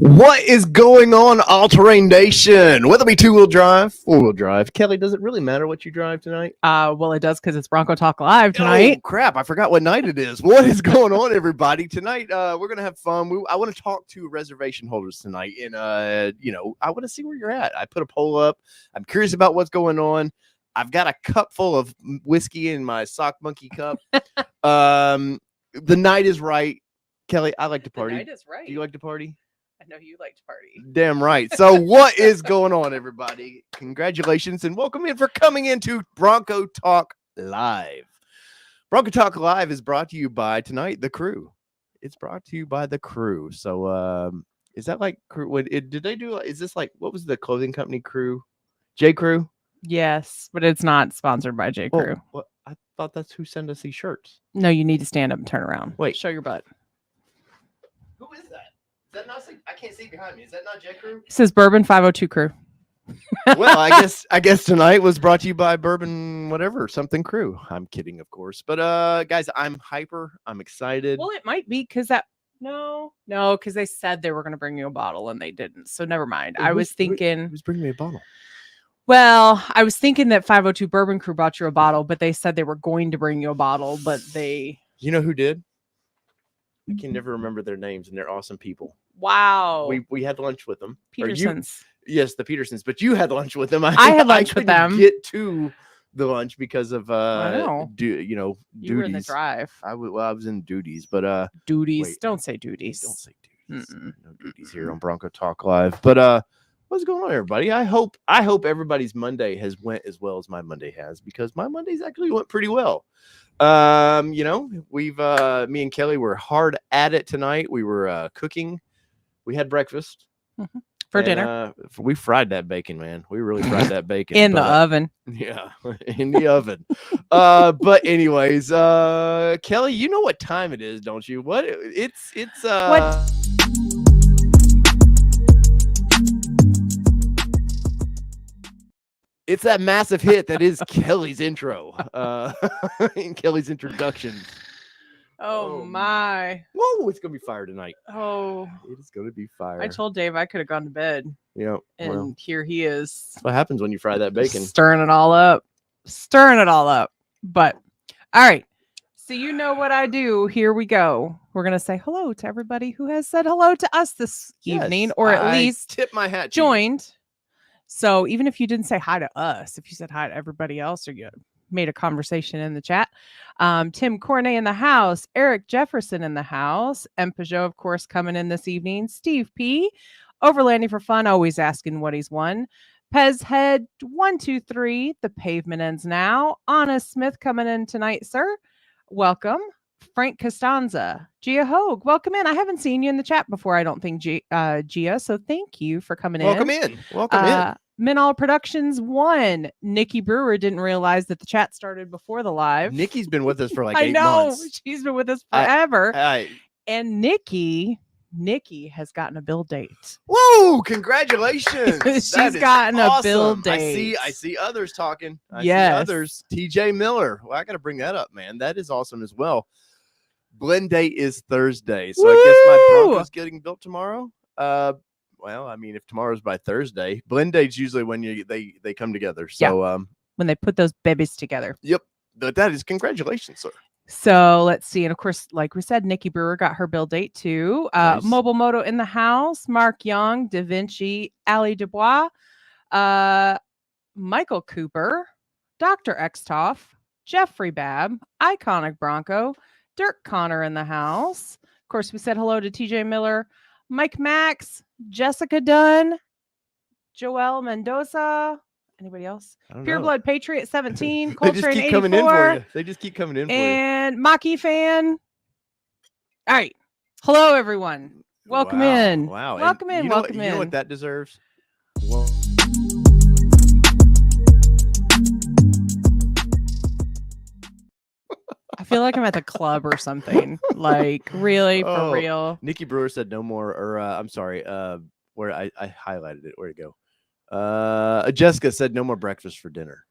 What is going on, All-Terrain Nation? Whether it be two-wheel drive, four-wheel drive. Kelly, does it really matter what you drive tonight? Well, it does because it's Bronco Talk Live tonight. Oh, crap. I forgot what night it is. What is going on, everybody? Tonight, we're going to have fun. I want to talk to reservation holders tonight. And, I want to see where you're at. I put a poll up. I'm curious about what's going on. I've got a cup full of whiskey in my sock monkey cup. The night is right. Kelly, I like to party. The night is right. Do you like to party? I know you like to party. Damn right. So what is going on, everybody? Congratulations and welcome in for coming into Bronco Talk Live. Bronco Talk Live is brought to you by tonight, The Crew. It's brought to you by The Crew. So is that like Crew? Did they do, is this like, what was the clothing company Crew? J. Crew? Yes, but it's not sponsored by J. Crew. Oh, well, I thought that's who sent us these shirts. No, you need to stand up and turn around. Wait. Show your butt. Who is that? Is that not? I can't see behind me. Is that not J. Crew? It says Bourbon 502 Crew. Well, I guess tonight was brought to you by Bourbon whatever something Crew. I'm kidding, of course. But guys, I'm hyper. I'm excited. Well, it might be because because they said they were going to bring you a bottle and they didn't. So never mind. I was thinking who's bringing me a bottle? Well, I was thinking that 502 Bourbon Crew brought you a bottle, but they said they were going to bring you a bottle, but they. You know who did? I can never remember their names, and they're awesome people. Wow. We had lunch with them. Petersons. Yes, the Petersons, but you had lunch with them. I had lunch with them. Get to the lunch because of You duties. were in the drive. I was in duties, but duties. Wait, don't say duties. Don't say duties. No duties here on Bronco Talk Live. But what's going on, everybody? I hope everybody's Monday has went as well as my Monday has, because my Mondays actually went pretty well. We've me and Kelly were hard at it tonight. We were cooking. We had breakfast for dinner. We fried that bacon, man. We really fried that bacon in the oven. Yeah, in the oven. But anyways, Kelly, you know what time it is, don't you? What it's what? It's that massive hit that is Kelly's intro, and Kelly's introduction. Oh my! Whoa, it's gonna be fire tonight. Oh, it is gonna be fire. I told Dave I could have gone to bed. Yeah, and here he is. That's what happens when you fry that bacon. Stirring it all up. But all right. So you know what I do. Here we go. We're gonna say hello to everybody who has said hello to us this evening, or at least tip my hat. Joined. So even if you didn't say hi to us, if you said hi to everybody else, or you made a conversation in the chat, Tim Corney in the house, Eric Jefferson in the house, and Peugeot, of course, coming in this evening. Steve P. Overlanding for fun, always asking what he's won. Pez Head 123. The pavement ends now. Anna Smith coming in tonight, sir. Welcome. Frank Costanza, Gia Hogue, welcome in. I haven't seen you in the chat before, I don't think, Gia. So thank you for coming Welcome in. Welcome in. Minall Productions 1. Nikki Brewer didn't realize that the chat started before the live. Nikki's been with us for like 8 months. I know. She's been with us forever. And Nikki has gotten a build date. Whoa, congratulations. She's gotten a build date. I see others talking. Yes. See others. TJ Miller. Well, I got to bring that up, man. That is awesome as well. Blend date is Thursday. So I guess my Bronco's getting built tomorrow. Well, I mean, if tomorrow's by Thursday, blend date's usually when they come together. So when they put those babies together. Yep. That is congratulations, sir. So let's see. And of course, like we said, Nikki Brewer got her build date too. Nice. Mobile Moto in the house. Mark Young, Da Vinci, Ali Dubois, Michael Cooper, Dr. Extoff, Jeffrey Babb, Iconic Bronco, Dirk Connor in the house. Of course, we said hello to TJ Miller, Mike Max, Jessica Dunn, Joel Mendoza. Anybody else? Pure Blood Patriot 17, Coltrane 84. They just keep coming in for you. And Maki Fan. All right. Hello, everyone. Welcome in. Wow. Welcome in. Welcome in. You know what that deserves? Well, I feel like I'm at the club or something. Like, really, for real. Nikki Brewer said no more, or I'm sorry, where I highlighted it. Where'd it go? Jessica said no more breakfast for dinner.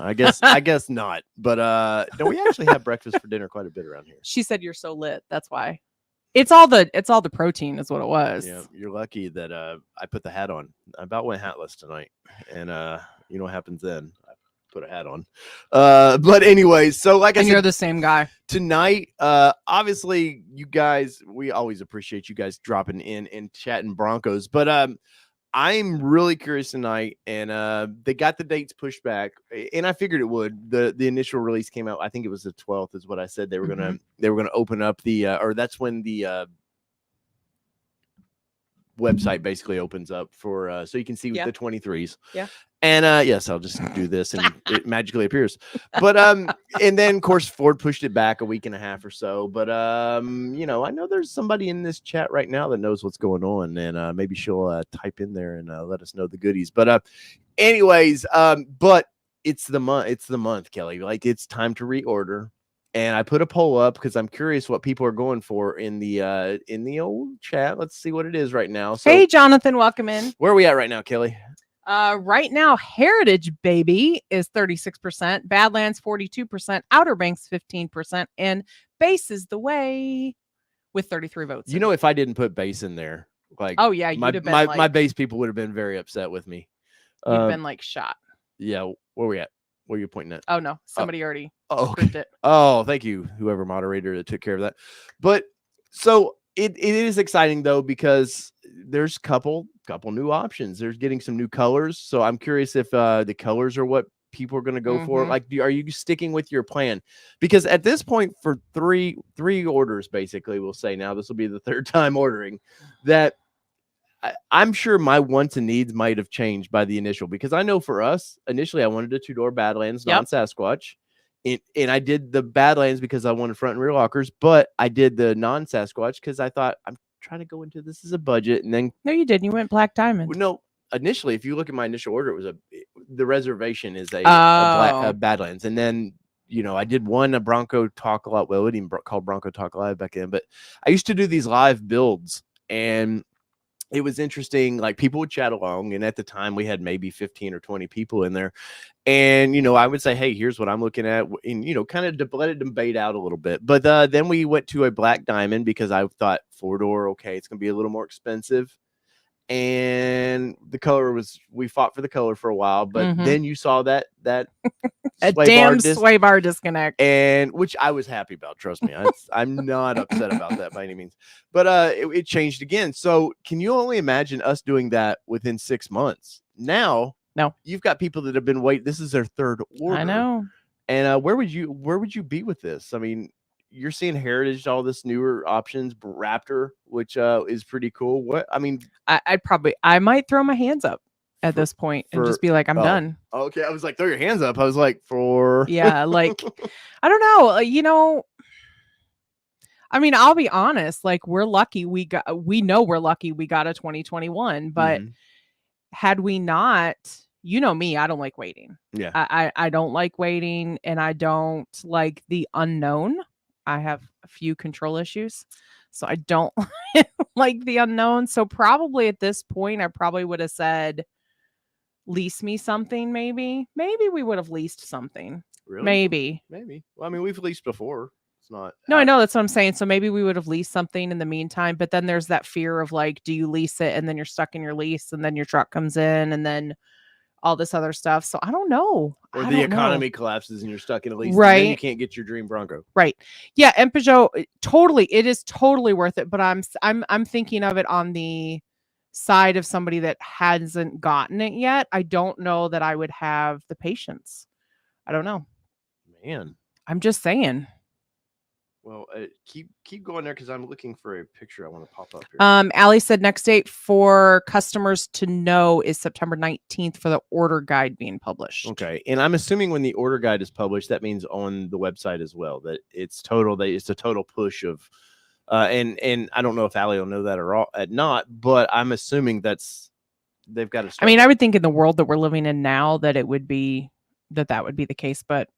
I guess not. But no, we actually have breakfast for dinner quite a bit around here. She said you're so lit. That's why. It's all the protein is what it was. Yeah, you're lucky that I put the hat on. I about went hatless tonight, and you know what happens then? I put a hat on. But anyways, so like I And said, you're the same guy. tonight, obviously, you guys, we always appreciate you guys dropping in and chatting Broncos, but I'm really curious tonight, and they got the dates pushed back, and I figured it would. The initial release came out, I think it was the 12th, is what I said. They were gonna open up the or that's when the website basically opens up for so you can see Yeah. the 23s. Yeah. And yes, I'll just do this and it magically appears. But and then of course Ford pushed it back a week and a half or so. But you know, I know there's somebody in this chat right now that knows what's going on, and maybe she'll type in there and let us know the goodies. But anyways, but it's the month, Kelly. Like, it's time to reorder. And I put a poll up because I'm curious what people are going for in the old chat. Let's see what it is right now. So, Hey, Jonathan, welcome in. where are we at right now, Kelly? Right now, Heritage Baby is 36%, Badlands 42%, Outer Banks 15%, and Base is the way with 33 votes. You know, if I didn't put base in there, like, oh yeah, you'd have been my base people would have been very upset with me. You'd have been like shot. Yeah, where are we at? Where are you pointing at? Oh no, somebody already okay. approved it. Oh, thank you, whoever moderator that took care of that. But so it is exciting though, because there's couple new options. There's getting some new colors. So I'm curious if the colors are what people are going to go for. Like, are you sticking with your plan? Because at this point, for three orders, basically, we'll say now this will be the third time ordering, that I'm sure my wants and needs might have changed by the initial, because I know for us, initially I wanted a 2-door Badlands, non-Sasquatch. And I did the Badlands because I wanted front and rear lockers, but I did the non-Sasquatch because I thought I'm trying to go into this as a budget. And then no, you didn't. You went Black Diamond. No, initially, if you look at my initial order, it was the reservation is a Badlands, and then I did a Bronco Talk a lot. Well, it even called Bronco Talk Live back then, but I used to do these live builds, and it was interesting. Like, people would chat along, and at the time we had maybe 15 or 20 people in there. And, I would say, hey, here's what I'm looking at. And, kind of let it debate out a little bit. But then we went to a Black Diamond because I thought 4-door, okay, it's going to be a little more expensive. And the color we fought for the color for a while. But then you saw that a damn sway bar disconnect. And which I was happy about. Trust me. I'm not upset about that by any means. But it changed again. So can you only imagine us doing that within 6 months? Now, no, you've got people that have been waiting. This is their third order. I know. And where would you be with this? I mean, you're seeing Heritage, all this newer options, Raptor, which is pretty cool. What I mean, I might throw my hands up at this point and just be like, I'm done. Okay, I was like, throw your hands up. I was like, yeah, like, I don't know. I mean, I'll be honest. Like, we're lucky. We know we're lucky. We got a 2021, but had we not, me, I don't like waiting. Yeah. I don't like waiting, and I don't like the unknown. I have a few control issues, so I don't like the unknown. So probably at this point, I probably would have said, lease me something. Maybe we would have leased something. Really? Maybe. Well, I mean, we've leased before. It's not. No, I know, that's what I'm saying. So maybe we would have leased something in the meantime, but then there's that fear of, like, do you lease it and then you're stuck in your lease and then your truck comes in and then all this other stuff. So I don't know. Or the economy collapses and you're stuck in a lease. Right. And then you can't get your dream Bronco. Right. Yeah. And Peugeot, it is totally worth it. But I'm thinking of it on the side of somebody that hasn't gotten it yet. I don't know that I would have the patience. I don't know. Man. I'm just saying. Well, keep going there because I'm looking for a picture I want to pop up here. Allie said next date for customers to know is September 19th for the order guide being published. Okay, and I'm assuming when the order guide is published, that means on the website as well. That it's a total push of, and I don't know if Allie will know that or not, but I'm assuming they've got to. I mean, I would think in the world that we're living in now that it would be that would be the case, but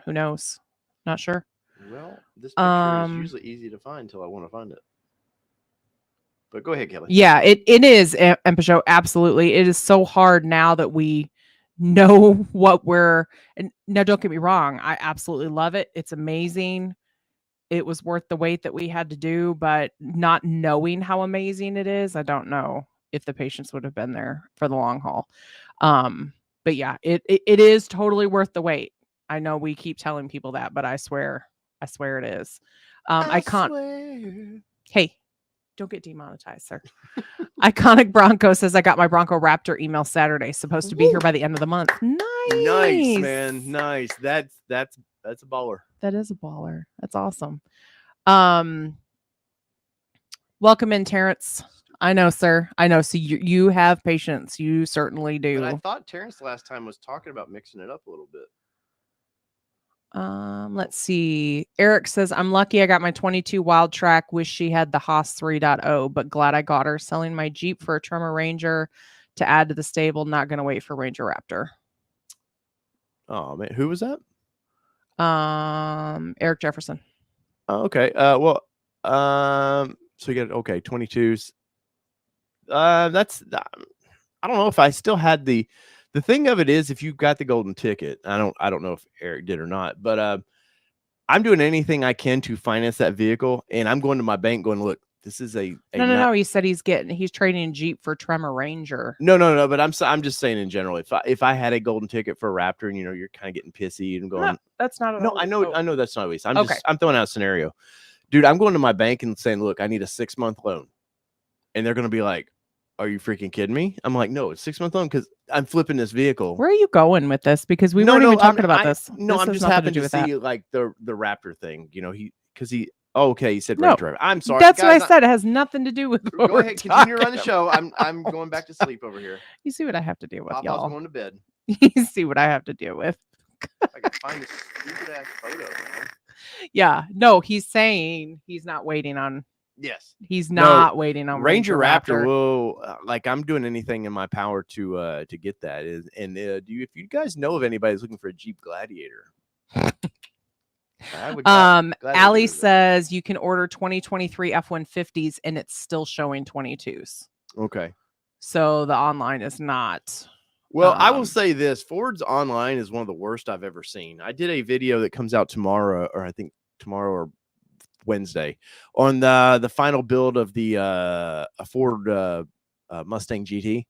who knows? Not sure. Well, this picture is usually easy to find until I want to find it. But go ahead, Kelly. Yeah, it is, and Peugeot, absolutely. It is so hard now that we know what and now don't get me wrong, I absolutely love it. It's amazing. it was worth the wait that we had to do, but not knowing how amazing it is, I don't know if the patients would have been there for the long haul. But yeah, it is totally worth the wait. I know we keep telling people that, but I swear it is. I Icon swear. Hey, don't get demonetized, sir. Iconic Bronco says I got my Bronco Raptor email Saturday. Supposed to be here by the end of the month. Nice, man. Nice. That's a baller. That is a baller. That's awesome. Welcome in, Terrence. I know, sir. I know. So you have patience. You certainly do. But I thought Terrence last time was talking about mixing it up a little bit. Let's see. Eric says, I'm lucky I got my 22 Wild Track. Wish she had the Haas 3.0, but glad I got her. Selling my Jeep for a Tremor Ranger to add to the stable. Not going to wait for Ranger Raptor. Oh, man. Who was that? Eric Jefferson. Oh, okay. So you got, 22s. That's, I don't know if I still had the thing of it is, if you got the golden ticket, I don't know if Eric did or not, but I'm doing anything I can to finance that vehicle, and I'm going to my bank going, look, this is no. He said he's trading Jeep for Tremor Ranger. No. But I'm just saying in general, if I had a golden ticket for a Raptor, and you're kind of getting pissy and going, no, that's not. No, I know that's not at least. I'm throwing out a scenario, dude. I'm going to my bank and saying, look, I need a 6-month loan, and they're going to be like, are you freaking kidding me? I'm like, no, it's 6-month loan because I'm flipping this vehicle. Where are you going with this? Because we weren't even talking about this. No, I'm just happy to see like the Raptor thing. He said Ranger Raptor. I'm sorry. That's what I said. It has nothing to do with. Go ahead, continue to run the show. I'm going back to sleep over here. You see what I have to deal with, Papa's y'all. going to bed. You see what I have to deal with. I can find this stupid ass photo, man. Yeah, no, he's saying he's not waiting on. Yes, he's not waiting on Ranger Raptor. Will I'm doing anything in my power to get that. If you guys know of anybody who's looking for a Jeep Gladiator, Allie says you can order 2023 F-150s and it's still showing 22s. Okay, so the online is not. Well, I will say this: Ford's online is one of the worst I've ever seen. I did a video that comes out tomorrow, or I think tomorrow or Wednesday, on the final build of the Ford Mustang GT,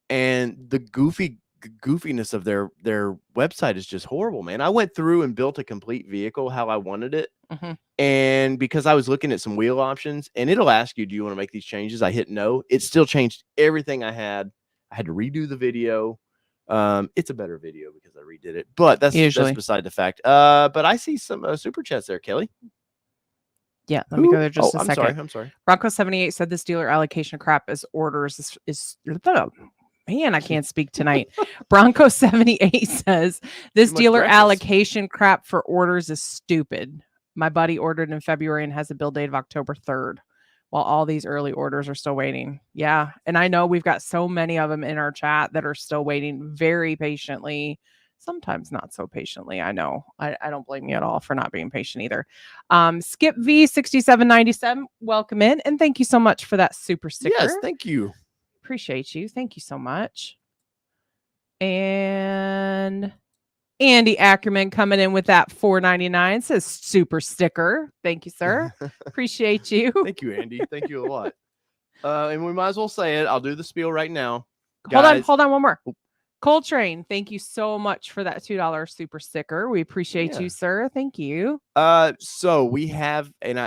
and the goofiness of their website is just horrible, man. I went through and built a complete vehicle how I wanted it, and because I was looking at some wheel options, and it'll ask you, do you want to make these changes? I hit no. It still changed everything I had. I had to redo the video. It's a better video because I redid it, but that's beside the fact. But I see some super chats there, Kelly. Yeah, let me go there just a second. I'm sorry. Bronco 78 said this dealer allocation crap as orders is man, I can't speak tonight. Bronco 78 says this dealer allocation crap for orders is stupid. My buddy ordered in February and has a bill date of October 3rd, while all these early orders are still waiting. Yeah, and I know we've got so many of them in our chat that are still waiting very patiently. Sometimes not so patiently. I know. I don't blame you at all for not being patient either. Skip V 6797, welcome in, and thank you so much for that super sticker. Yes, thank you. Appreciate you. Thank you so much. And Andy Ackerman coming in with that $4.99 says super sticker. Thank you, sir. Appreciate you. Thank you, Andy. Thank you a lot. And we might as well say it. I'll do the spiel right now. Hold on, one more. Coltrane, thank you so much for that $2 super sticker. We appreciate you, sir. Thank you. So we have, and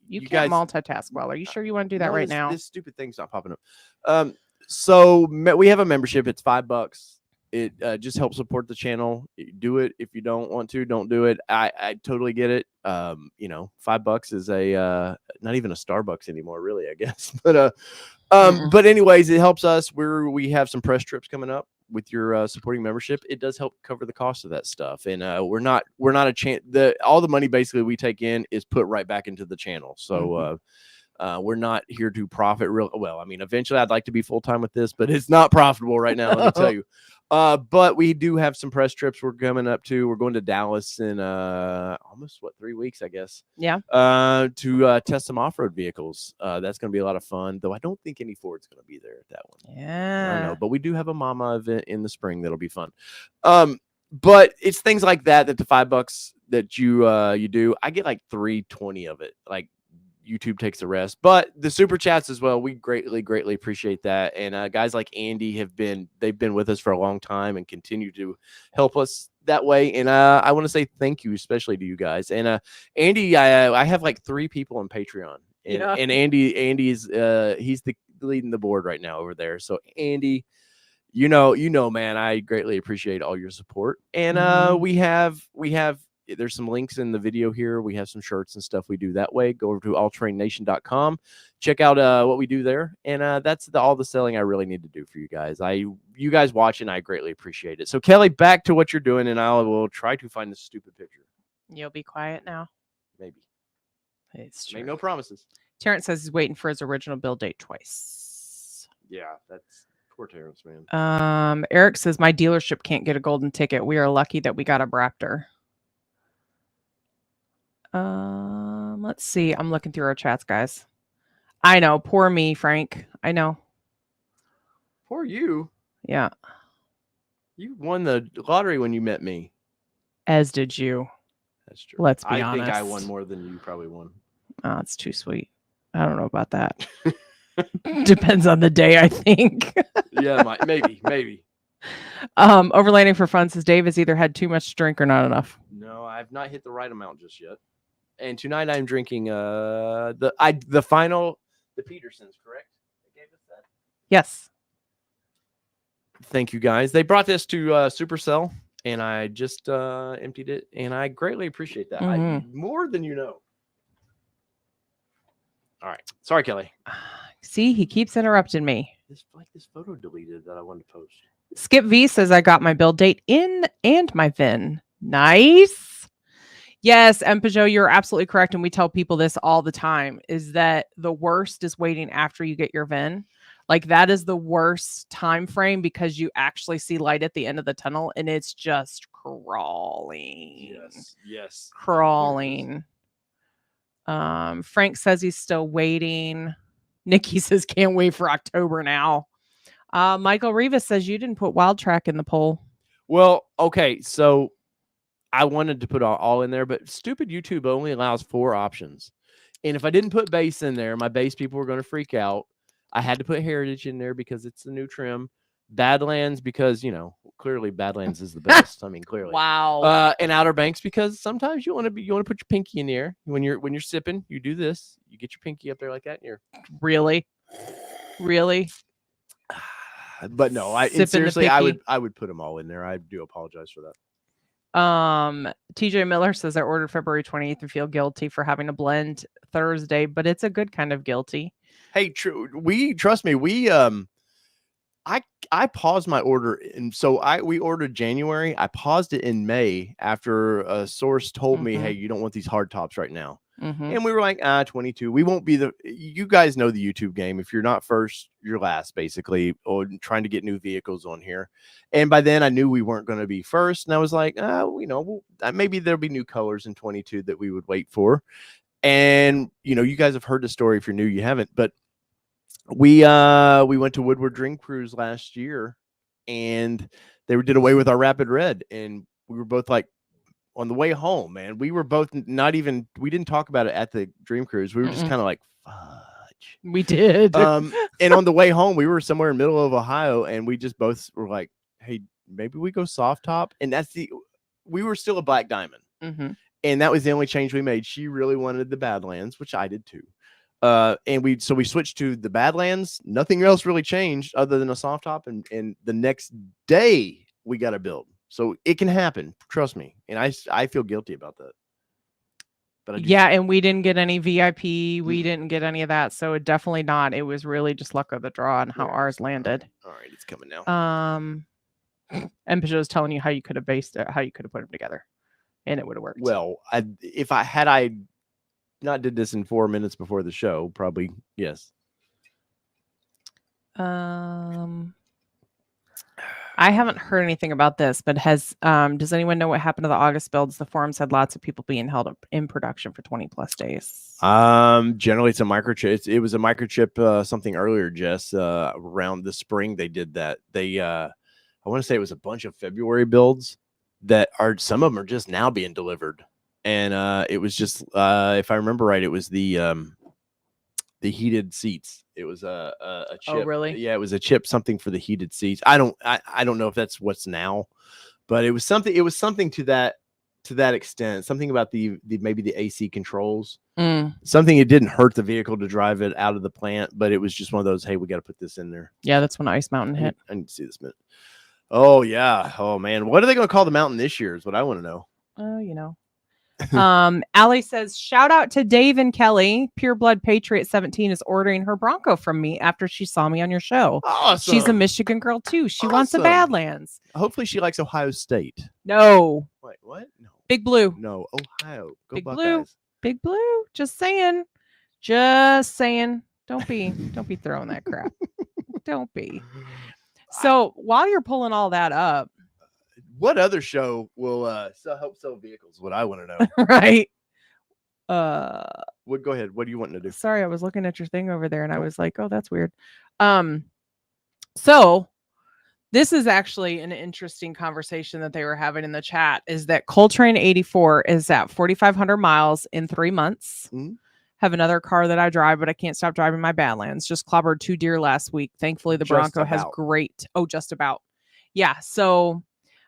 you can't multitask well. Are you sure you want to do that right now? This stupid thing's not popping up. So we have a membership. It's $5. It just helps support the channel. Do it. If you don't want to, don't do it. I totally get it. $5 is not even a Starbucks anymore, really, I guess. But but anyways, it helps us. We have some press trips coming up with your supporting membership. It does help cover the cost of that stuff, and we're not a chance. All the money basically we take in is put right back into the channel. So we're not here to profit well. I mean, eventually I'd like to be full-time with this, but it's not profitable right now, let me tell you. But we do have some press trips we're coming up to. We're going to Dallas in almost 3 weeks, I guess. Yeah. To test some off-road vehicles. That's going to be a lot of fun, though I don't think any Ford's going to be there at that one. Yeah. I know, but we do have a mama event in the spring that'll be fun. but it's things like that the $5 that you do, I get like 320 of it. Like YouTube takes the rest, but the super chats as well, we greatly appreciate that. And guys like Andy they've been with us for a long time and continue to help us that way. And I want to say thank you especially to you guys. And Andy, I have like 3 people on Patreon, and Andy's he's leading the board right now over there. So Andy, you know, man, I greatly appreciate all your support. And we have there's some links in the video here. We have some shirts and stuff we do that way. Go over to alltrainnation.com, check out what we do there. And that's all the selling I really need to do for you guys. You guys watching, I greatly appreciate it. So Kelly, back to what you're doing, and I will try to find this stupid picture. You'll be quiet now. Maybe. It's true. Make no promises. Terrence says he's waiting for his original build date twice. Yeah, that's poor Terrence, man. Eric says my dealership can't get a golden ticket. We are lucky that we got a Raptor. Let's see. I'm looking through our chats, guys. I know. Poor me, Frank. I know. Poor you. Yeah. You won the lottery when you met me. As did you. That's true. Let's be honest. I think I won more than you probably won. Oh, it's too sweet. I don't know about that. Depends on the day, I think. Yeah, maybe. Overlanding for fun says Dave has either had too much to drink or not enough. No, I've not hit the right amount just yet. And tonight I'm drinking the final, the Petersons, correct? They gave us that. Yes. Thank you guys. They brought this to Supercell, and I just emptied it, and I greatly appreciate that. More than you know. All right. Sorry, Kelly. See, he keeps interrupting me. This photo deleted that I wanted to post. Skip V says I got my build date in and my VIN. Nice. Yes, and Peugeot, you're absolutely correct. And we tell people this all the time, is that the worst is waiting after you get your VIN. Like that is the worst time frame because you actually see light at the end of the tunnel and it's just crawling. Yes. Crawling. Frank says he's still waiting. Nikki says can't wait for October now. Michael Rivas says you didn't put Wild Track in the poll. Well, okay, so I wanted to put all in there, but stupid YouTube only allows 4 options. And if I didn't put base in there, my base people were going to freak out. I had to put Heritage in there because it's the new trim. Badlands because, clearly Badlands is the best. I mean, clearly. Wow. And Outer Banks because sometimes you want to put your pinky in the air when you're sipping. You do this. You get your pinky up there like that, and you're really. But no, seriously, I would put them all in there. I do apologize for that. TJ Miller says I ordered February 28th and feel guilty for having a blend Thursday, but it's a good kind of guilty. Hey, trust me, I paused my order, and so we ordered January. I paused it in May after a source told me, hey, you don't want these hard tops right now. And we were like, 22. We won't be you guys know the YouTube game. If you're not first, you're last, basically, or trying to get new vehicles on here. And by then I knew we weren't going to be first. And I was like, maybe there'll be new colors in 22 that we would wait for. And, you guys have heard the story. If you're new, you haven't, but we went to Woodward Dream Cruise last year and they did away with our Rapid Red. And we were both like, on the way home, man, we were both we didn't talk about it at the Dream Cruise. We were just kind of like, fudge. We did. And on the way home, we were somewhere in the middle of Ohio and we just both were like, hey, maybe we go soft top. And we were still a Black Diamond. And that was the only change we made. She really wanted the Badlands, which I did too. And we switched to the Badlands. Nothing else really changed other than a soft top. And the next day we got a build. So it can happen. Trust me. And I feel guilty about that. But and we didn't get any VIP. We didn't get any of that. So it definitely not. It was really just luck of the draw and how ours landed. All right. It's coming now. And Peugeot's telling you how you could have based it, how you could have put them together. And it would have worked. Well, if I not did this in 4 minutes before the show, probably yes. I haven't heard anything about this, but does anyone know what happened to the August builds? The forums had lots of people being held up in production for 20 plus days. Generally it's a microchip. It was a microchip something earlier, Jess. Around the spring they did that. I want to say it was a bunch of February builds that are, some of them are just now being delivered. And it was just if I remember right, it was the heated seats. It was a chip. Oh, really? Yeah, it was a chip, something for the heated seats. I don't know if that's what's now, but it was something to that extent. Something about the maybe the AC controls. Something, it didn't hurt the vehicle to drive it out of the plant, but it was just one of those, hey, we got to put this in there. Yeah, that's when Ice Mountain hit. I need to see this minute. Oh yeah. Oh man. What are they going to call the mountain this year is what I want to know. You know. Allie says, shout out to Dave and Kelly. Pure Blood Patriot 17 is ordering her Bronco from me after she saw me on your show. Awesome. She's a Michigan girl too. She wants the Badlands. Hopefully she likes Ohio State. No. Wait, what? No. Big Blue. No, Ohio. Go Big Buckeyes. Blue. Big Blue. Just saying. Just saying. Don't be throwing that crap. Don't be. So while you're pulling all that up, what other show will help sell vehicles? What I want to know. Right. Go ahead. What do you want to do? Sorry, I was looking at your thing over there and I was like, oh, that's weird. So this is actually an interesting conversation that they were having in the chat, is that Coltrane 84 is at 4,500 miles in 3 months. Mm-hmm. Have another car that I drive, but I can't stop driving my Badlands. Just clobbered 2 deer last week. Thankfully, the Bronco has great. Oh, just about. Yeah. So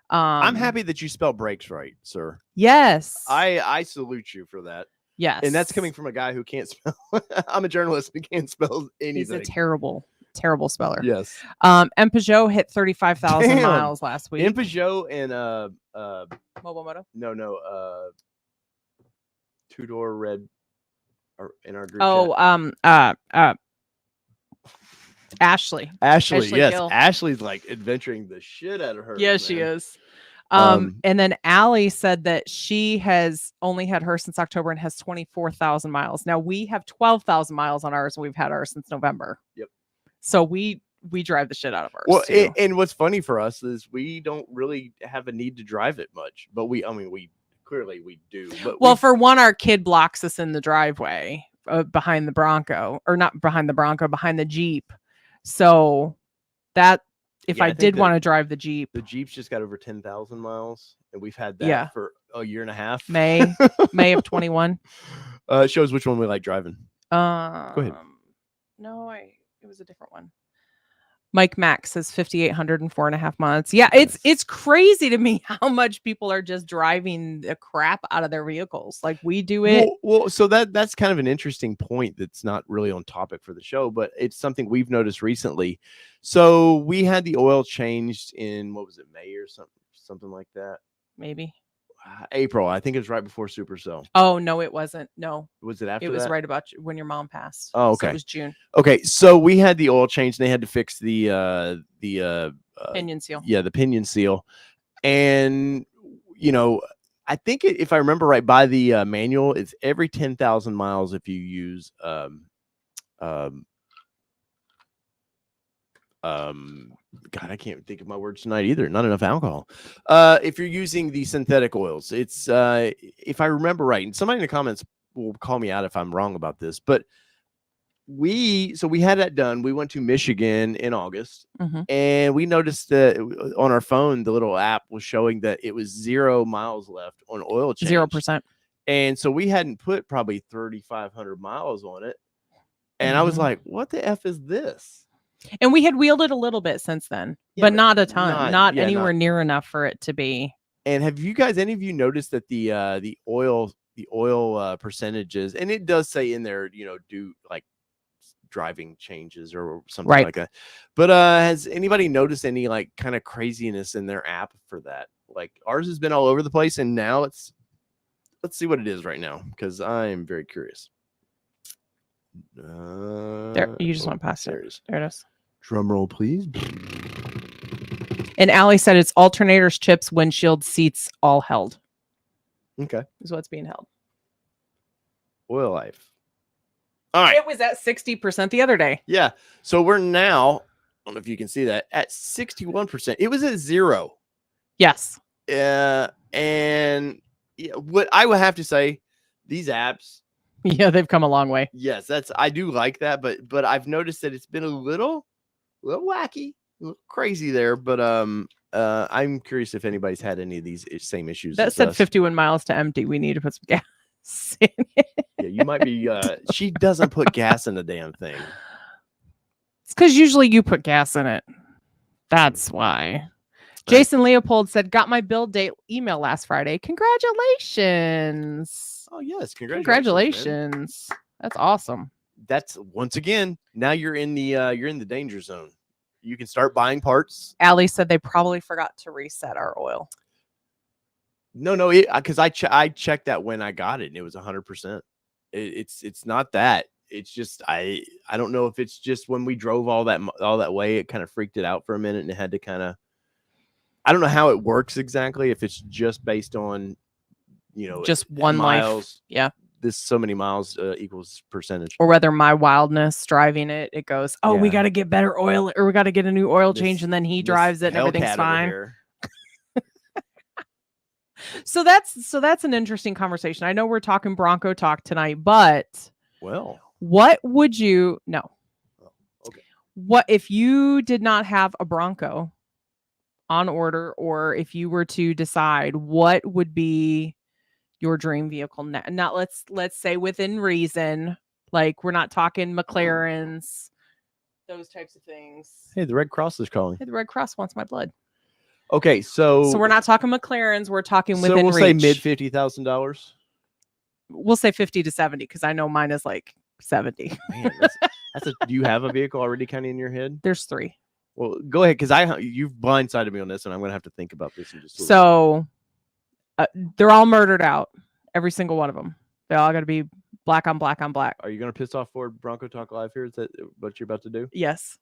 I'm happy that you spelled brakes right, sir. Yes. I salute you for that. Yes. And that's coming from a guy who can't spell. I'm a journalist who can't spell anything. He's a terrible speller. Yes. And Peugeot hit 35,000 miles last week. And Peugeot and Mobile Moto? No. Two-door red in our group. Ashley. Yes. Gill. Ashley's like adventuring the shit out of her. Yeah, she is. And then Allie said that she has only had her since October and has 24,000 miles. Now we have 12,000 miles on ours, and we've had ours since November. Yep. So we drive the shit out of ours. Well, and what's funny for us is we don't really have a need to drive it much, but we clearly we do. But for one, our kid blocks us in the driveway behind the Bronco, or not behind the Bronco, behind the Jeep. So that if I did want to drive the Jeep's just got over 10,000 miles, and we've had that for a year and a half. May of 21. It shows which one we like driving. Go ahead. No, it was a different one. Mike Max says 5,800 and 4.5 months. Yeah, it's crazy to me how much people are just driving the crap out of their vehicles. Like we do it. Well, so that's kind of an interesting point that's not really on topic for the show, but it's something we've noticed recently. So we had the oil changed in, what was it, May or something like that? Maybe. April. I think it was right before Supercell. Oh, no, it wasn't. No. Was it after It was that? right about when your mom passed. Oh, okay. So it was June. Okay, so we had the oil change, and they had to fix the pinion seal. Yeah, the pinion seal. And, I think if I remember right, by the manual, it's every 10,000 miles if you use God, I can't think of my words tonight either. Not enough alcohol. If you're using the synthetic oils, it's if I remember right, and somebody in the comments will call me out if I'm wrong about this, but we had that done. We went to Michigan in August, and we noticed that on our phone, the little app was showing that it was 0 miles left on oil change. 0%. And so we hadn't put probably 3,500 miles on it. And I was like, what the F is this? And we had wheeled it a little bit since then, but not a ton, not anywhere near enough for it to be. And have you guys, any of you noticed that the oil percentages, and it does say in there, do like driving changes or something like that. But has anybody noticed any like kind of craziness in their app for that? Like ours has been all over the place, and now let's see what it is right now, because I am very curious. There, you just went past it. There it is. Drum roll, please. And Allie said it's alternators, chips, windshield, seats, all held. Okay. Is what's being held. Oil life. All right. It was at 60% the other day. Yeah. So we're now, I don't know if you can see that, at 61%. It was at 0. Yes. And what I would have to say, these apps. Yeah, they've come a long way. Yes, I do like that, but I've noticed that it's been a little wacky, a little crazy there. But I'm curious if anybody's had any of these same issues. That as said us. 51 miles to empty. We need to put some gas in it. Yeah, you might be. She doesn't put gas in the damn thing. It's because usually you put gas in it. That's why. Jason Leopold said, got my build date email last Friday. Congratulations. Oh, yes. Congratulations. That's awesome. That's once again, now you're in the danger zone. You can start buying parts. Allie said they probably forgot to reset our oil. No, because I checked that when I got it and it was 100%. It's not that. It's just I don't know if it's just when we drove all that way, it kind of freaked it out for a minute and it had to kind of. I don't know how it works exactly. If it's just based on, just one miles, life. Yeah. This so many miles equals percentage. Or whether my wildness driving it goes, oh, we got to get better oil, or we got to get a new oil change, and then he drives it and everything's fine. So that's an interesting conversation. I know we're talking Bronco talk tonight, but what would you what if you did not have a Bronco on order, or if you were to decide what would be your dream vehicle? Not let's say within reason, like we're not talking McLarens, those types of things. Hey, the Red Cross is calling. Hey, the Red Cross wants my blood. Okay, so we're not talking McLarens, we're talking within we'll reach. say mid $50,000. We'll say 50 to 70 because I know mine is like 70. Man, that's do you have a vehicle already kind of in your head? There's 3. Well, go ahead, because you've blindsided me on this, and I'm gonna have to think about this in just a little bit. They're all murdered out, every single one of them. They all got to be black on black on black. Are you gonna piss off Ford Bronco Talk Live here? Is that what you're about to do? Yes.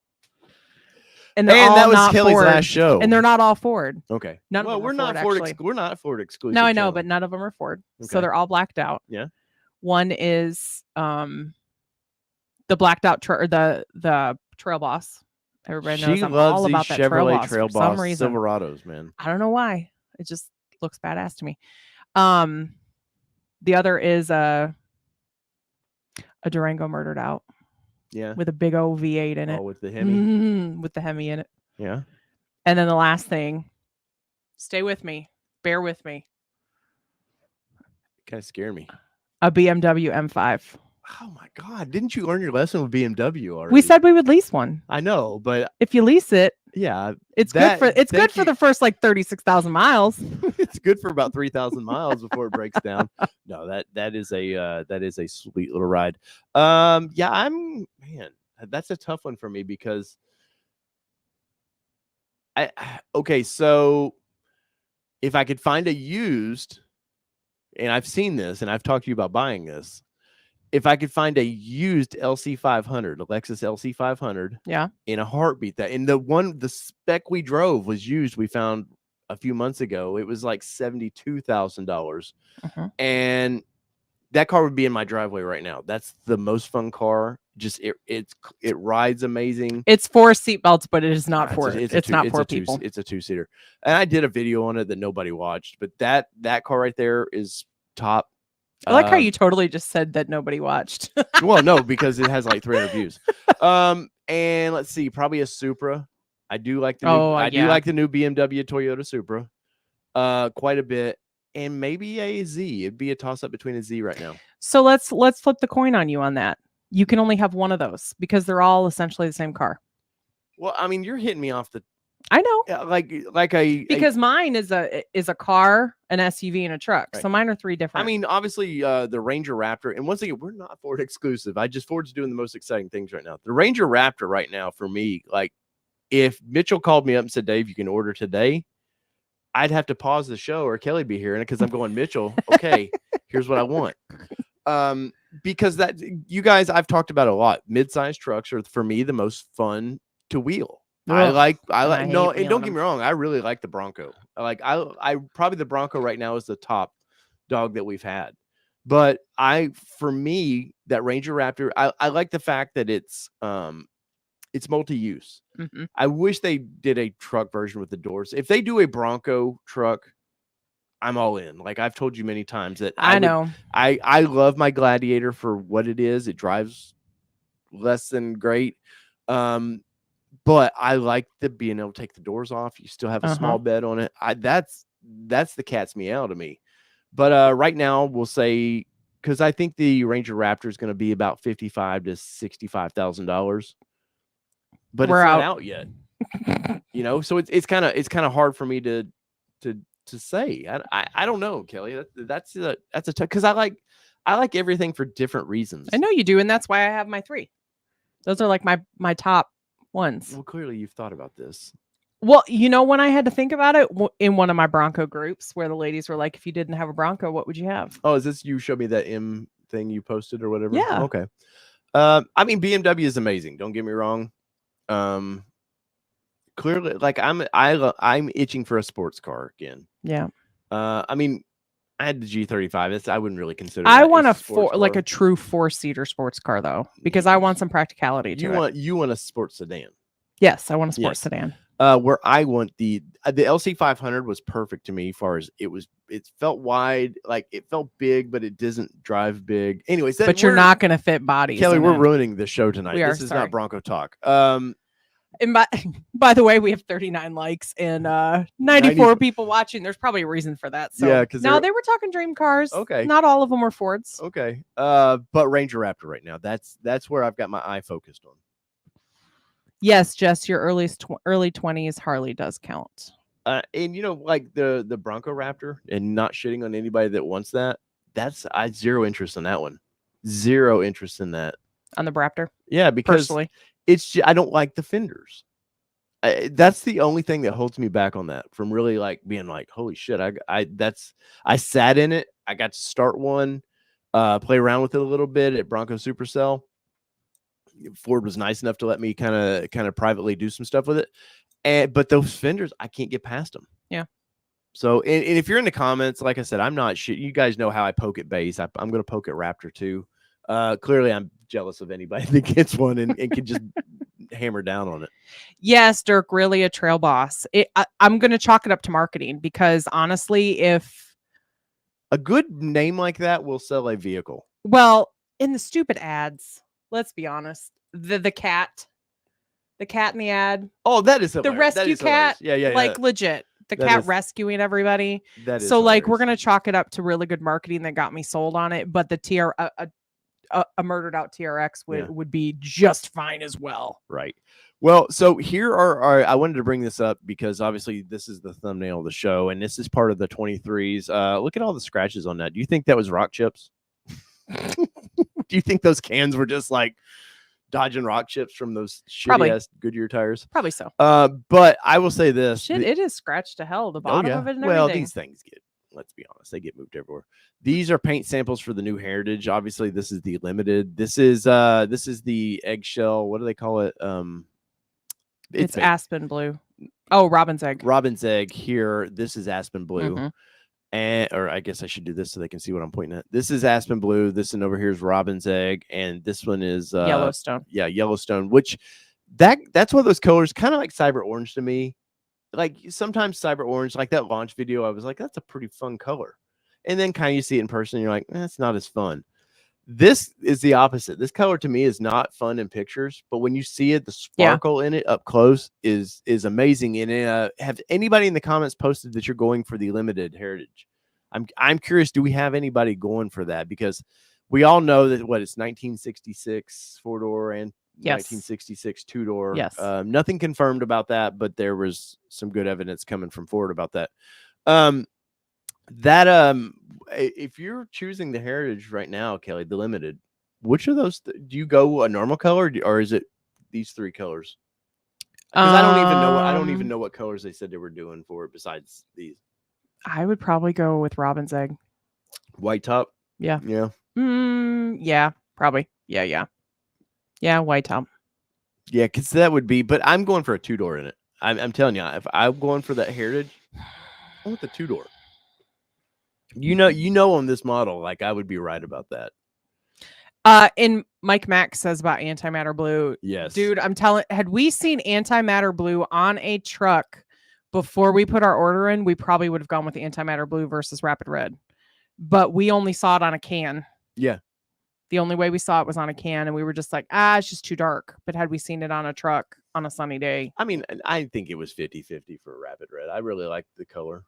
And that was Kelly's Ford, last show, and they're not all Ford. Okay. We're not Ford. We're not Ford exclusive. No, I know, but none of them are Ford, so they're all blacked out. Yeah. One is the blacked out the Trail Boss. Everybody knows I'm all about that Chevrolet Trail Boss for some reason. Silverados, man. I don't know why. It just looks badass to me. The other is a Durango murdered out. Yeah. With a big old V8 in it. Oh, with the Hemi. With the Hemi in it. Yeah. And then the last thing, stay with me. Bear with me. Kind of scare me. A BMW M5. Oh my God. Didn't you learn your lesson with BMW already? We said we would lease one. I know, but if you lease it, yeah, it's good for the first like 36,000 miles. It's good for about 3,000 miles before it breaks down. No, that is a sweet little ride. Yeah, that's a tough one for me because so if I could find a used, and I've seen this and I've talked to you about buying this, if I could find a used LC500, a Lexus LC500, yeah, in a heartbeat, the spec we drove was used. We found a few months ago. It was like $72,000, and that car would be in my driveway right now. That's the most fun car. Just it rides amazing. It's 4 seatbelts, but it is not for it's not for people. It's a 2-seater, and I did a video on it that nobody watched. But that car right there is top. I like how you totally just said that nobody watched. Well, no, because it has like 300 views. And let's see, probably a Supra. I do like the new BMW Toyota Supra, quite a bit, and maybe a Z. It'd be a toss up between a Z right now. So let's flip the coin on you on that. You can only have one of those because they're all essentially the same car. Well, I mean, you're hitting me off the. I know, because mine is a car, an SUV, and a truck. Right. So mine are 3 different. I mean, obviously, the Ranger Raptor, and once again, we're not Ford exclusive. Ford's doing the most exciting things right now. The Ranger Raptor right now for me, like, if Mitchell called me up and said, "Dave, you can order today," I'd have to pause the show, or Kelly be here, and because I'm going, Mitchell, okay, here's what I want. Because that you guys, I've talked about it a lot. Mid-sized trucks are for me the most fun to wheel. I like no, and don't get me wrong, I really like the Bronco. I probably the Bronco right now is the top dog that we've had. But for me, that Ranger Raptor, I like the fact that it's multi-use. I wish they did a truck version with the doors. If they do a Bronco truck, I'm all in. Like I've told you many times that I love my Gladiator for what it is. It drives less than great. but I like the being able to take the doors off. You still have a small bed on it. That's the cat's meow to me. But right now we'll say, because I think the Ranger Raptor is going to be about $55,000 to $65,000, but We're it's not out. out yet. So it's kind of hard for me to say. I don't know, Kelly. That's a tough, because I like everything for different reasons. I know you do, and that's why I have my 3. Those are like my top ones. Well, clearly you've thought about this. Well, when I had to think about it in one of my Bronco groups, where the ladies were like, if you didn't have a Bronco, what would you have? Oh, is this you showed me that M thing you posted or whatever? Yeah. Okay. I mean, BMW is amazing. Don't get me wrong. Clearly, like I'm itching for a sports car again. Yeah. I mean, I had the G35. I wouldn't really consider. I want a true 4-seater sports car though, because I want some practicality to it. You want a sports sedan? Yes, I want a sports sedan. Where I want the LC 500 was perfect to me, as far as it felt wide, like it felt big, but it doesn't drive big. Anyways, but you're not going to fit bodies. Kelly, we're ruining the show tonight. This is not Bronco Talk. And by the way, we have 39 likes and 94 people watching. There's probably a reason for that. So yeah, because they were talking dream cars. Okay, not all of them were Fords. Okay, but Ranger Raptor right now. That's where I've got my eye focused on. Yes, Jess, your early 20s Harley does count. And like the Bronco Raptor, and not shitting on anybody that wants that. I have zero interest in that one. Zero interest in that. On the Raptor? Yeah, because personally, I don't like the fenders. That's the only thing that holds me back on that, from really like being like, holy shit. I sat in it. I got to start one, play around with it a little bit at Bronco Supercell. Ford was nice enough to let me kind of privately do some stuff with it. But those fenders, I can't get past them. Yeah. So, and if you're in the comments, like I said, I'm not shit. You guys know how I poke at base. I'm going to poke at Raptor too. Clearly I'm jealous of anybody that gets one and can just hammer down on it. Yes, Dirk, really a trail boss. I'm going to chalk it up to marketing, because honestly, if a good name like that will sell a vehicle. Well, in the stupid ads, let's be honest, the cat in the ad. Oh, that is hilarious. The rescue cat. Yeah. Like legit. The cat rescuing everybody. That is so hilarious. Like, we're going to chalk it up to really good marketing that got me sold on it. But the a murdered out TRX would be just fine as well. Right. Well, so here are I wanted to bring this up because obviously this is the thumbnail of the show, and this is part of the 23s. Look at all the scratches on that. Do you think that was rock chips? Do you think those cans were just like dodging rock chips from those shitty ass Goodyear tires? Probably so. But I will say this. Shit, it is scratched to hell. The bottom of it and everything. Well, these things let's be honest, they get moved everywhere. These are paint samples for the new Heritage. Obviously, this is the limited. This is the eggshell. What do they call it? It's Aspen Blue. Oh, Robin's Egg. Robin's Egg here. This is Aspen Blue. Or I guess I should do this so they can see what I'm pointing at. This is Aspen Blue. This one over here is Robin's Egg, and this one is Yellowstone. Yeah, Yellowstone. Which that's one of those colors, kind of like Cyber Orange to me. Like sometimes Cyber Orange, like that launch video, I was like, that's a pretty fun color, and then kind of you see it in person, and you're like, that's not as fun. This is the opposite. This color to me is not fun in pictures, but when you see it, the sparkle in it up close is amazing. And have anybody in the comments posted that you're going for the limited Heritage? I'm curious. Do we have anybody going for that? Because we all know that it's 1966 4-door and 1966 2-door. Yes. Nothing confirmed about that, but there was some good evidence coming from Ford about that. If you're choosing the Heritage right now, Kelly, the limited, which of those do you go a normal color, or is it these 3 colors? Because I don't even know what colors they said they were doing for it besides these. I would probably go with Robin's Egg. White top. Yeah. Yeah. Yeah. Probably. Yeah. White top. Yeah, because that would be. But I'm going for a 2-door in it. I'm telling you, if I'm going for that Heritage, I want the 2-door. On this model, like I would be right about that. And Mike Mack says about antimatter blue. Yes, dude, I'm telling. Had we seen antimatter blue on a truck before we put our order in, we probably would have gone with the antimatter blue versus Rapid Red. But we only saw it on a can. Yeah. The only way we saw it was on a can, and we were just like, it's just too dark. But had we seen it on a truck on a sunny day, I mean, I think it was 50-50 for Rapid Red. I really like the color.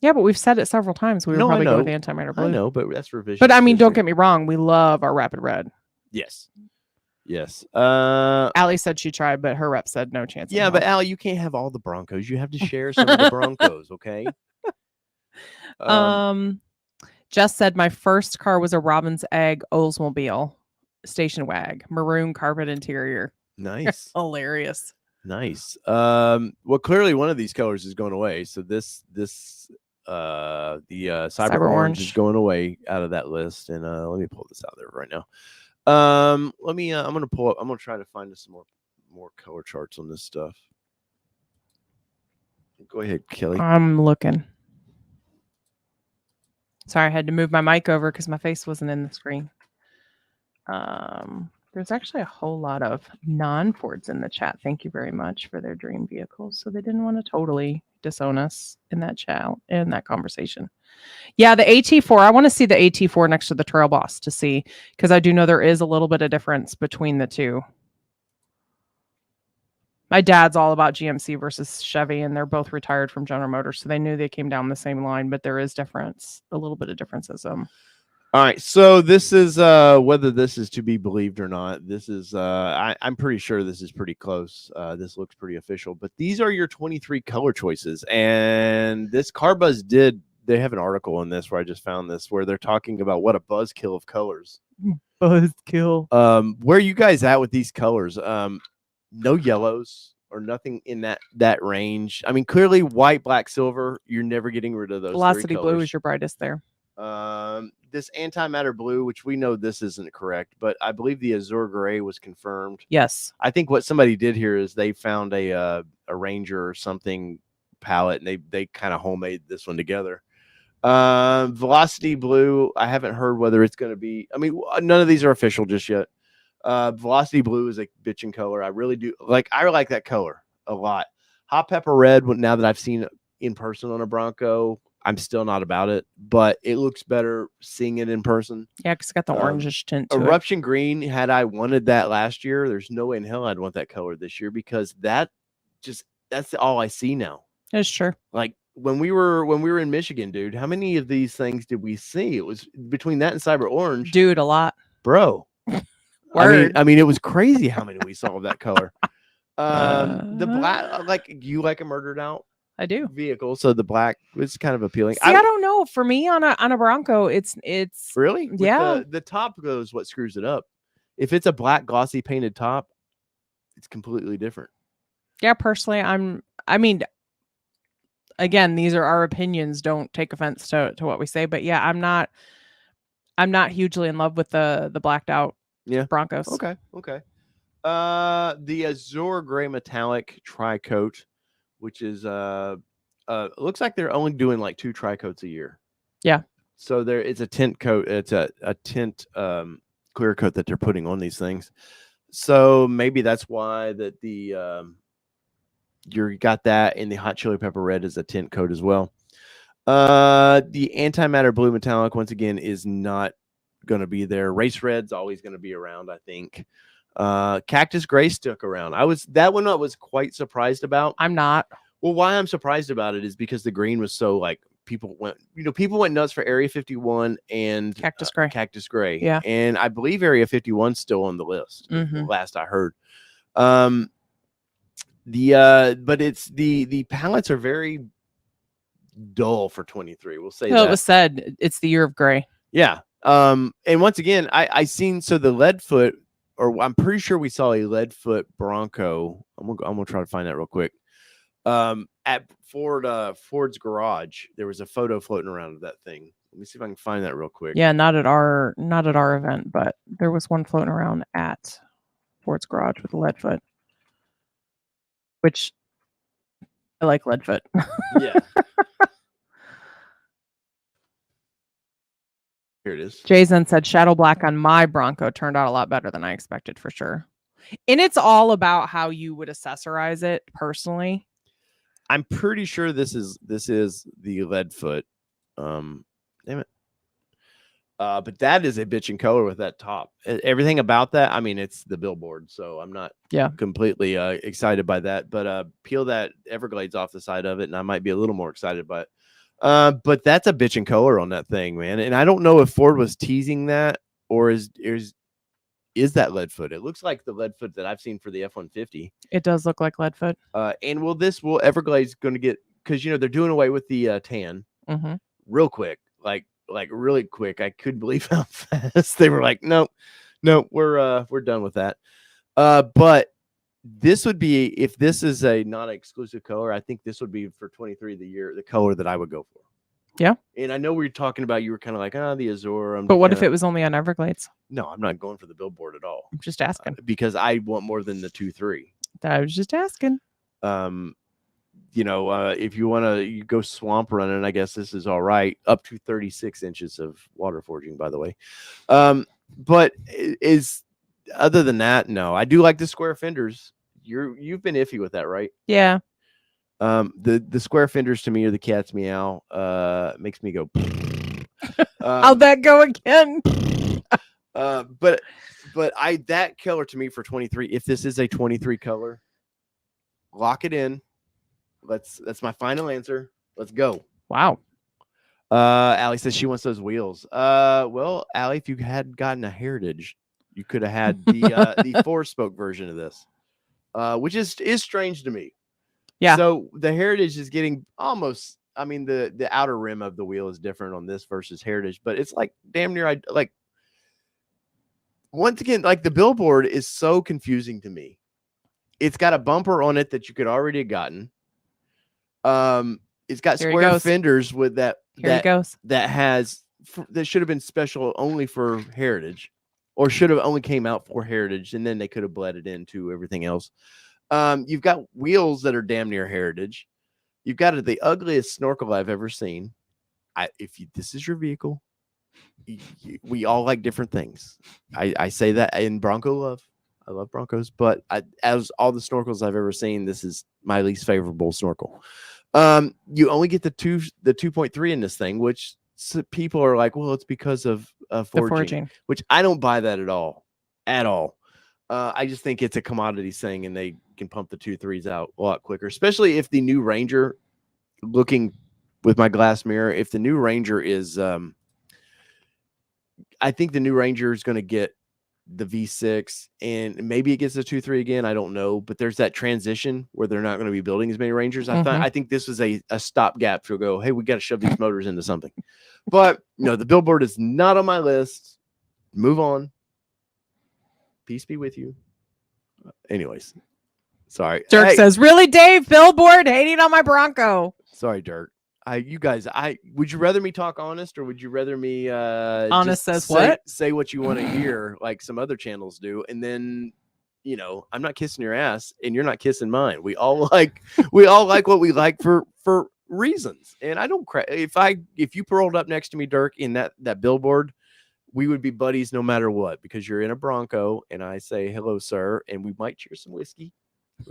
yeah. But we've said it several times. We would probably go with know. antimatter blue. I know, but that's revision. But I mean, don't get me wrong. We love our Rapid Red. Yes. Yes. Allie said she tried, but her rep said no chance. Yeah, but Allie, you can't have all the Broncos. You have to share some of the Broncos, okay? Jess said my first car was a Robin's Egg Oldsmobile station wag, maroon carpet interior. Nice. Hilarious. Nice. Well, clearly one of these colors is going away. So the Cyber Orange is going away out of that list. And let me pull this out there right now. I'm gonna pull up. I'm gonna try to find us some more color charts on this stuff. Go ahead, Kelly. I'm looking. Sorry, I had to move my mic over because my face wasn't in the screen. There's actually a whole lot of non-Fords in the chat. Thank you very much for their dream vehicles. So they didn't want to totally disown us in that chat, in that conversation. Yeah, the AT4. I want to see the AT4 next to the Trail Boss to see, because I do know there is a little bit of difference between the two. My dad's all about GMC versus Chevy, and they're both retired from General Motors, so they knew they came down the same line, but there is difference, a little bit of differences. All right, so this is whether this is to be believed or not. This is I'm pretty sure this is pretty close. This looks pretty official, but these are your 23 color choices, and this CarBuzz they have an article on this where I just found this where they're talking about what a buzzkill of colors. Buzzkill. Where are you guys at with these colors? No yellows or nothing in that range. I mean, clearly white, black, silver, you're never getting rid of those. Velocity blue is your brightest there. This antimatter blue, which we know this isn't correct, but I believe the azure gray was confirmed. Yes. I think what somebody did here is they found a Ranger or something palette, and they kind of homemade this one together. Velocity blue, I haven't heard whether it's going to be. I mean, none of these are official just yet. Velocity blue is a bitchin' color. I really do I like that color a lot. Hot pepper red, now that I've seen it in person on a Bronco, I'm still not about it, but it looks better seeing it in person. Yeah, because it's got the orangish tint to Eruption green, had I wanted that last year, there's no way in hell I'd want that color this year, because that's all I see now. It's true. Like when we were in Michigan, dude, how many of these things did we see? It was between that and Cyber Orange. Dude, a lot. Bro. Word. I mean, it was crazy how many we saw of that color. The black, you like a murdered out. I do. Vehicle, so the black was kind of appealing. See, I don't know. For me, on a Bronco, it's really yeah. The top goes what screws it up. If it's a black glossy painted top, it's completely different. Yeah, personally, I mean, again, these are our opinions. Don't take offense to what we say, but yeah, I'm not hugely in love with the blacked out Broncos. Okay. The azure gray metallic tri-coat, which is looks like they're only doing like 2 tri-coats a year. Yeah. So it's a tint coat. It's a tint clear coat that they're putting on these things. So maybe that's why that the you got that, in the hot chili pepper red is a tint coat as well. The antimatter blue metallic, once again, is not going to be there. Race red's always going to be around, I think. Cactus gray stuck around. That one I was quite surprised about. I'm not. Well, why I'm surprised about it is because the green was so people went nuts for Area 51 and Cactus gray. Yeah. And I believe Area 51's still on the list. Last I heard. But it's the palettes are very dull for 23. We'll say that. It was said it's the year of gray. Yeah. And once again, I seen the lead foot, or I'm pretty sure we saw a lead foot Bronco. I'm gonna try to find that real quick. At Ford's garage, there was a photo floating around of that thing. Let me see if I can find that real quick. Yeah, not at our event, but there was one floating around at Ford's garage with a lead foot, which I like lead foot. Yeah. Here it is. Jason said shadow black on my Bronco turned out a lot better than I expected, for sure. And it's all about how you would accessorize it personally. I'm pretty sure this is the lead foot. Damn it. But that is a bitchin' color with that top. Everything about that, I mean, it's the Billboard, so I'm not completely excited by that. But peel that Everglades off the side of it, and I might be a little more excited by it. But that's a bitchin' color on that thing, man. And I don't know if Ford was teasing that or is that lead foot. It looks like the lead foot that I've seen for the F-150. It does look like lead foot. And will Everglades going to get, because they're doing away with the tan real quick, like really quick. I couldn't believe how fast they were like, no, we're done with that. But this would be, if this is a non-exclusive color, I think this would be for 23 the color that I would go for. Yeah. And I know we were talking about, you were kind of like, the Azure. But what if it was only on Everglades? No, I'm not going for the Billboard at all. I'm just asking. Because I want more than the 2.3. I was just asking. If you want to, you go swamp running, I guess this is all right. Up to 36 inches of water forging, by the way. But other than that, no. I do like the square fenders. You've been iffy with that, right? Yeah. The square fenders to me are the cat's meow. Makes me go. How'd that go again? But that color to me for 23. If this is a 23 color, lock it in. That's my final answer. Let's go. Wow. Allie says she wants those wheels. Well, Allie, if you had gotten a Heritage, you could have had the 4-spoke version of this, which is strange to me. Yeah. So the Heritage is getting almost. I mean, the outer rim of the wheel is different on this versus Heritage, but it's like damn near. Once again, like the Billboard is so confusing to me. It's got a bumper on it that you could already have gotten. It's got square fenders with that. That should have been special only for Heritage, or should have only came out for Heritage, and then they could have bled it into everything else. You've got wheels that are damn near Heritage. You've got the ugliest snorkel I've ever seen. This is your vehicle, we all like different things. I say that in Bronco love. I love Broncos, but as all the snorkels I've ever seen, this is my least favorable snorkel. You only get the 2.3 in this thing, which people are like, well, it's because of forging, which I don't buy that at all. I just think it's a commodity thing, and they can pump the 2.3s out a lot quicker, especially if the new Ranger, looking with my glass mirror, if the new Ranger is, I think the new Ranger is going to get the V6, and maybe it gets the 2.3 again. I don't know, but there's that transition where they're not going to be building as many Rangers. I think this was a stopgap to go, hey, we got to shove these motors into something. But the Billboard is not on my list. Move on. Peace be with you. Anyways, sorry. Dirk says, really, Dave? Billboard hating on my Bronco. Sorry, Dirk. You guys, would you rather me talk honest, or would you rather me honest say what you want to hear, like some other channels do, and then I'm not kissing your ass and you're not kissing mine. We all like what we like for reasons. And I don't if you rolled up next to me, Dirk, in that Billboard, we would be buddies no matter what, because you're in a Bronco and I say hello, sir, and we might cheer some whiskey.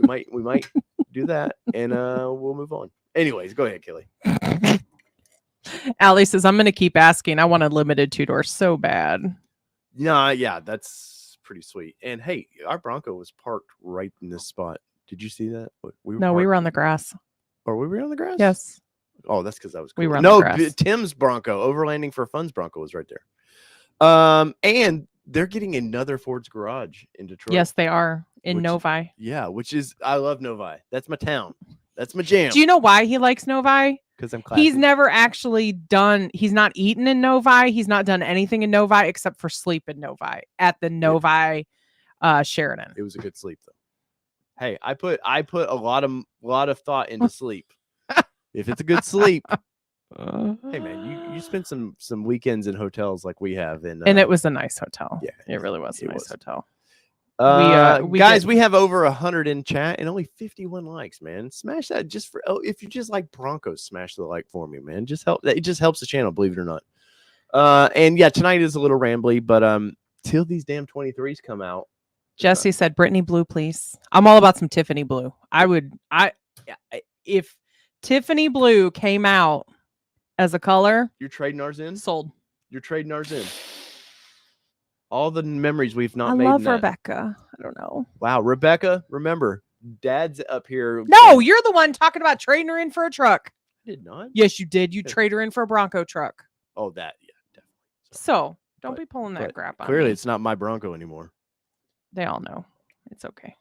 We might do that, and we'll move on. Anyways, go ahead, Kelly. Allie says, I'm going to keep asking. I want a limited 2-door so bad. Yeah, that's pretty sweet. And hey, our Bronco was parked right in this spot. Did you see that? We were on the grass. Or were we on the grass? Yes. Oh, that's because I was cool. We were on the grass. Tim's Bronco, Overlanding for Fun's Bronco, was right there. And they're getting another Ford's Garage in Detroit. Yes, they are in Novi. Yeah, I love Novi. That's my town. That's my jam. Do you know why he likes Novi? Because I'm classy. He's never actually he's not eaten in Novi. He's not done anything in Novi except for sleep in Novi at the Novi Sheridan. It was a good sleep though. Hey, I put a lot of thought into sleep. If it's a good sleep. Hey man, you spent some weekends in hotels like we have, and it was a nice hotel. Yeah, it really was a nice hotel. We have over 100 in chat and only 51 likes, man. Smash that if you just like Broncos, smash the like for me, man. It just helps the channel, believe it or not. And yeah, tonight is a little rambly, but till these damn 23s come out. Jesse said, Brittany blue, please. I'm all about some Tiffany blue. If Tiffany blue came out as a color, you're trading ours in? sold. You're trading ours in. All the memories we've not I made. love in that. Rebecca. I don't know. Wow, Rebecca, remember, Dad's up here. No, you're the one talking about trading her in for a truck. I did not. Yes, you did. You trade her in for a Bronco truck. Oh, that, yeah, definitely. So don't be pulling that crap on Clearly, me. it's not my Bronco anymore. They all know. It's okay.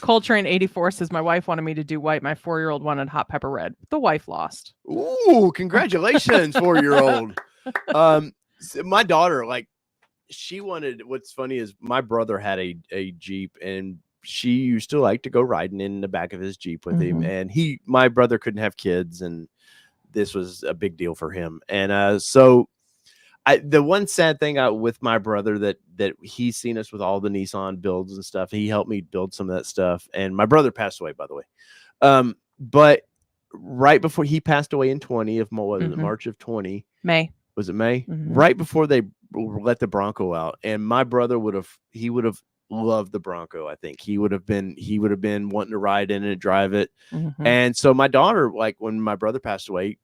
Coltrane 84 says, my wife wanted me to do white. My 4-year-old wanted hot pepper red. The wife lost. Ooh, congratulations, 4-year-old. My daughter, like, she wanted, what's funny is my brother had a Jeep, and she used to like to go riding in the back of his Jeep with him. And my brother couldn't have kids, and this was a big deal for him. And so the one sad thing with my brother that he's seen us with all the Nissan builds and stuff. He helped me build some of that stuff. And my brother passed away, by the way. But right before he passed away in 20 of March of 20, May. Was it May? Right before they let the Bronco out. And my brother would have loved the Bronco. I think he would have been wanting to ride in it, drive it. And so my daughter, like when my brother passed away,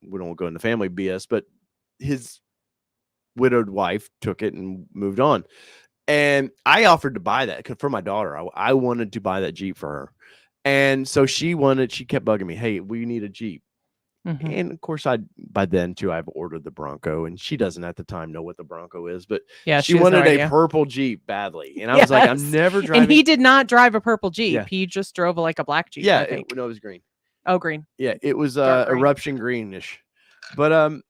we don't go into family BS, but his widowed wife took it and moved on. And I offered to buy that for my daughter. I wanted to buy that Jeep for her. And so she kept bugging me. Hey, we need a Jeep. And of course, by then too, I've ordered the Bronco, and she doesn't at the time know what the Bronco is, but yeah, she wanted a purple Jeep badly. And I was like, I'm never driving. And he did not drive a purple Jeep. Yeah. He just drove like a black Jeep. Yeah. I think. No, it was green. Oh, green. Yeah. It was eruption greenish. But,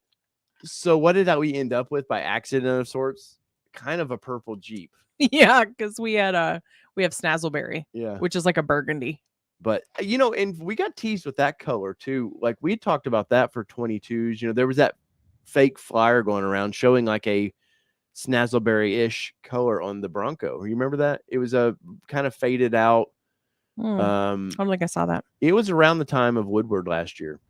so what did we end up with by accident of sorts? Kind of a purple Jeep. Yeah. Cause we have Snazzleberry, which is like a burgundy. But, and we got teased with that color too. Like we talked about that for 22s. There was that fake flyer going around showing like a Snazzleberry-ish color on the Bronco. You remember that? It was a kind of faded out. I don't think I saw that. It was around the time of Woodward last year.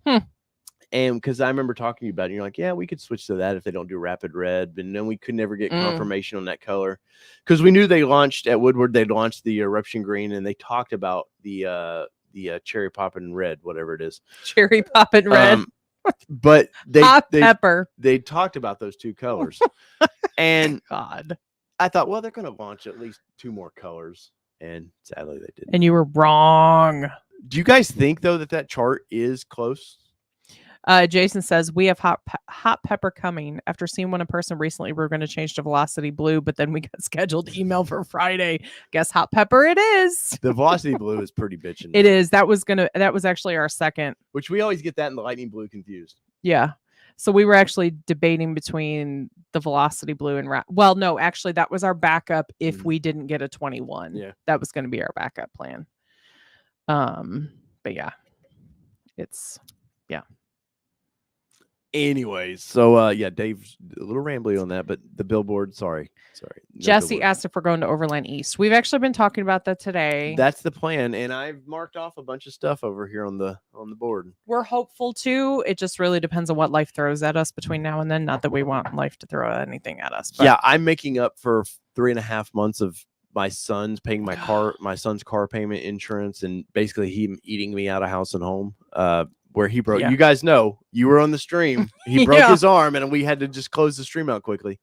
And because I remember talking to you about it, and you're like, yeah, we could switch to that if they don't do rapid red. But then we could never get confirmation on that color. Because we knew they launched at Woodward, they launched the eruption green, and they talked about the cherry poppin' red, whatever it is. Cherry poppin' red. But pepper. They talked about those two colors. And God. I thought, well, they're going to launch at least 2 more colors. And sadly, they didn't. And you were wrong. Do you guys think, though, that chart is close? Jason says, we have hot pepper coming. After seeing one in person recently, we're going to change to Velocity Blue, but then we got scheduled email for Friday. Guess hot pepper it is. The Velocity Blue is pretty bitchin'. It is. That was actually our second. Which we always get that and the Lightning Blue confused. Yeah. So we were actually debating between the Velocity Blue and well, no, actually that was our backup if we didn't get a 21. Yeah. That was going to be our backup plan. But yeah. Anyways, so Dave's a little rambly on that, but the billboard, sorry. No Jesse billboard. asked if we're going to Overland East. We've actually been talking about that today. That's the plan, and I've marked off a bunch of stuff over here on the board. We're hopeful too. It just really depends on what life throws at us between now and then. Not that we want life to throw anything at us. But. Yeah, I'm making up for 3.5 months of my son's paying my son's car payment, insurance, and basically him eating me out of house and home. Where he broke, you guys know, you were on the stream. He broke his arm, and we had to just close the stream out quickly.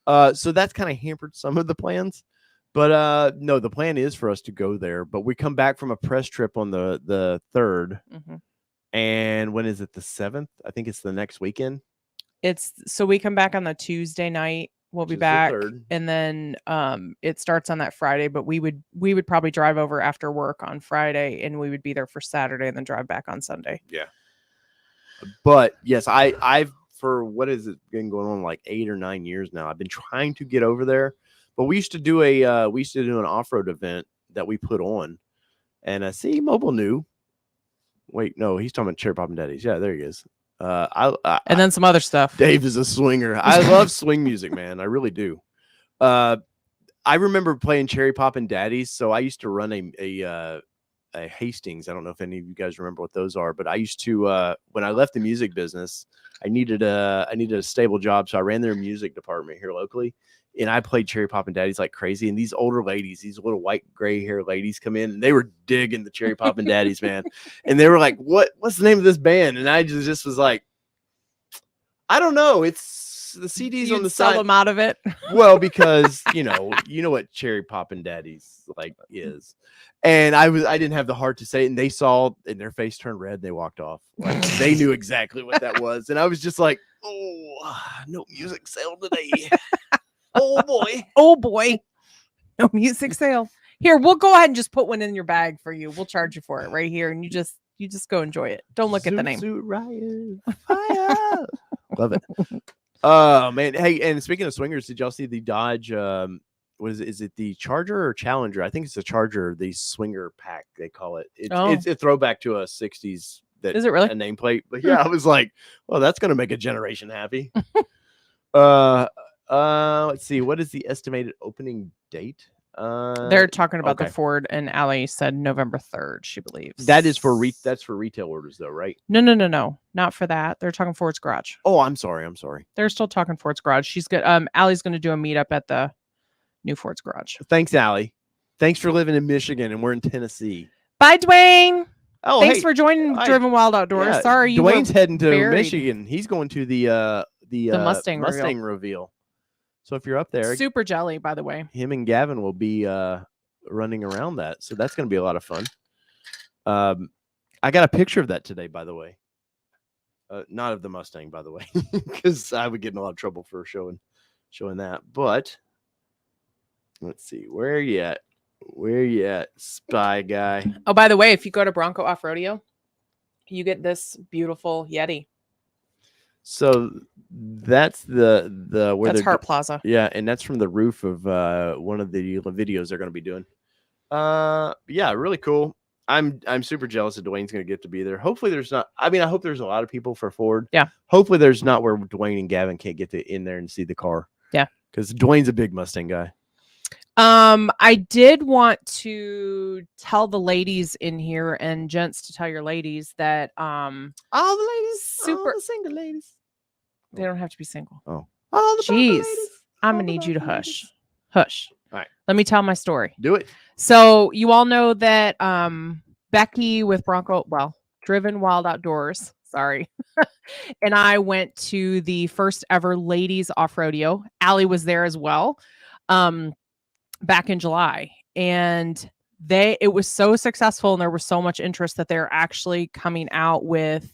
So that's kind of hampered some of the plans. But no, the plan is for us to go there. But we come back from a press trip on the 3rd. And when is it? The 7th? I think it's the next weekend. So we come back on the Tuesday night. We'll be back, and then it starts on that Friday. But we would probably drive over after work on Friday, and we would be there for Saturday, and then drive back on Sunday. Yeah. But yes, I've for what is it been going on like 8 or 9 years now. I've been trying to get over there, but we used to do an off-road event that we put on, and see Mobile New. Wait, no, he's talking about Cherry Poppin' Daddies. Yeah, there he is. And then some other stuff. Dave is a swinger. I love swing music, man. I really do. I remember playing Cherry Poppin' Daddies. So I used to run a Hastings. I don't know if any of you guys remember what those are, but I used to when I left the music business, I needed a stable job, so I ran their music department here locally. And I played Cherry Poppin' Daddies like crazy. And these older ladies, these little white gray hair ladies come in, and they were digging the Cherry Poppin' Daddies, man. And they were like, what's the name of this band? And I just was like, I don't know. It's the CDs You'd on the sell side. them out of it. Well, because you know what Cherry Poppin' Daddies like is, and I didn't have the heart to say it, and they saw, and their face turned red, and they walked off. Like they knew exactly what that was, and I was just like, oh, no music sale today. Oh boy, Oh boy, no music sale. Here, we'll go ahead and just put one in your bag for you. We'll charge you for it right here, and you just go enjoy it. Don't look at the name. Zoot Riot, fire. Love it. Oh man, hey, and speaking of swingers, did y'all see the Dodge? What is it? Is it the Charger or Challenger? I think it's the Charger. The swinger pack they call it. It's a throwback to a '60s. That is it really a nameplate? But yeah, I was like, well, that's gonna make a generation happy. Let's see. What is the estimated opening date? They're talking about okay. the Ford, and Allie said November 3rd, she believes. That is for that's for retail orders though, right? No, not for that. They're talking Ford's Garage. Oh, I'm sorry. They're still talking Ford's Garage. She's good. Allie's going to do a meetup at the new Ford's Garage. Thanks, Allie. Thanks for living in Michigan, and we're in Tennessee. Bye, Dwayne. Oh, thanks for joining Driven Wild Outdoors. Yeah, Sorry, you Dwayne's heading to buried. Michigan. He's going to the Mustang reveal. So if you're up there, super jelly, by the way. Him and Gavin will be running around that. So that's going to be a lot of fun. I got a picture of that today, by the way. Not of the Mustang, by the way, because I would get in a lot of trouble for showing that. But let's see, where you at, spy guy? Oh, by the way, if you go to Bronco Off-Roadeo, you get this beautiful Yeti. So that's the where that's Hart Plaza. Yeah, and that's from the roof of one of the videos they're going to be doing. Yeah, really cool. I'm super jealous that Dwayne's going to get to be there. Hopefully there's not. I mean, I hope there's a lot of people for Ford. Yeah. Hopefully there's not where Dwayne and Gavin can't get in there and see the car. Yeah. Because Dwayne's a big Mustang guy. I did want to tell the ladies in here and gents to tell your ladies that all the ladies, all the single ladies. They don't have to be single. Oh, all the jeez, I'm gonna need you to hush. Hush. All right. Let me tell my story. Do it. So you all know that Becky with Driven Wild Outdoors, sorry. And I went to the first ever ladies off-roadeo. Allie was there as well. Back in July, and it was so successful, and there was so much interest that they're actually coming out with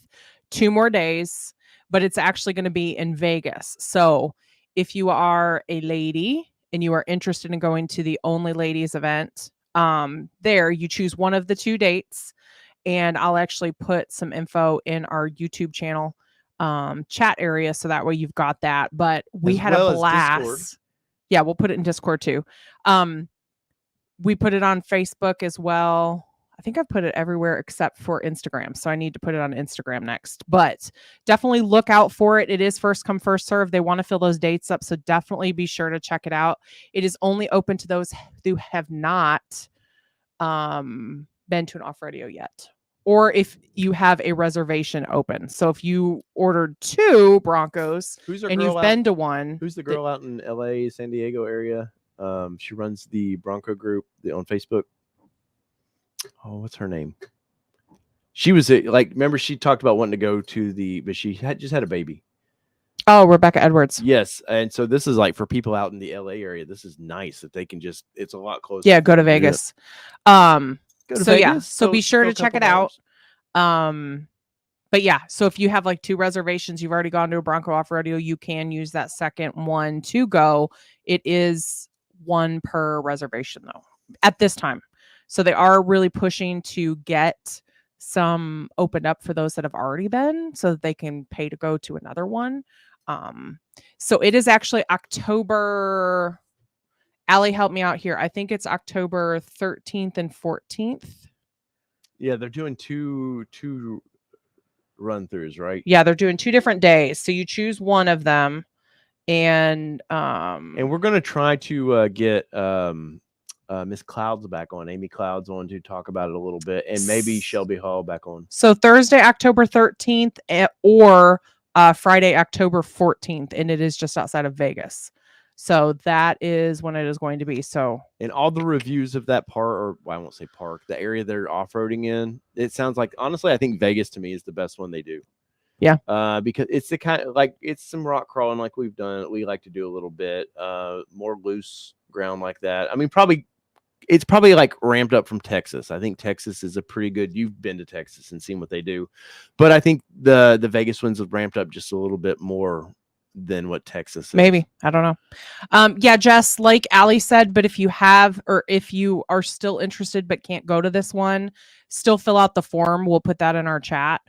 2 more days, but it's actually going to be in Vegas. So if you are a lady and you are interested in going to the Only Ladies event, there you choose one of the 2 dates, and I'll actually put some info in our YouTube channel chat area, so that way you've got that. But we had a blast. Yeah, we'll put it in Discord too. We put it on Facebook as well. I think I've put it everywhere except for Instagram. So I need to put it on Instagram next. But definitely look out for it. It is first come, first serve. They want to fill those dates up. So definitely be sure to check it out. It is only open to those who have not been to an off-roadeo yet. Or if you have a reservation open. So if you ordered 2 Broncos and you've been to one. Who's the girl out in LA, San Diego area? She runs the Bronco group on Facebook. Oh, what's her name? She was remember she talked about wanting to go to but she just had a baby. Oh, Rebecca Edwards. Yes. And so this is like for people out in the LA area. This is nice that they can it's a lot closer. Yeah, go to Vegas. So be sure to check it out. But yeah, so if you have 2 reservations, you've already gone to a Bronco off-roadeo, you can use that second one to go. It is 1 per reservation though at this time. So they are really pushing to get some opened up for those that have already been, so that they can pay to go to another one. So it is actually October. Allie, help me out here. I think it's October 13th and 14th. Yeah, they're doing two run-throughs, right? Yeah, they're doing 2 different days. So you choose one of them, and we're gonna try to get Miss Clouds back on, Amy Clouds on to talk about it a little bit, and maybe Shelby Hall back on. So Thursday, October 13th, or Friday, October 14th, and it is just outside of Vegas. So that is when it is going to be. So, and all the reviews of that I won't say park, the area they're off-roading in, it sounds like, honestly, I think Vegas to me is the best one they do. Yeah. Because it's the kind of like it's some rock crawling like we've done. We like to do a little bit more loose ground like that. I mean, it's probably like ramped up from Texas. I think Texas is a pretty good. You've been to Texas and seen what they do, but I think the Vegas ones have ramped up just a little bit more than what Texas is. Maybe. I don't know. Yeah, Jess, like Allie said, but if you have, or if you are still interested but can't go to this one, still fill out the form. We'll put that in our chat.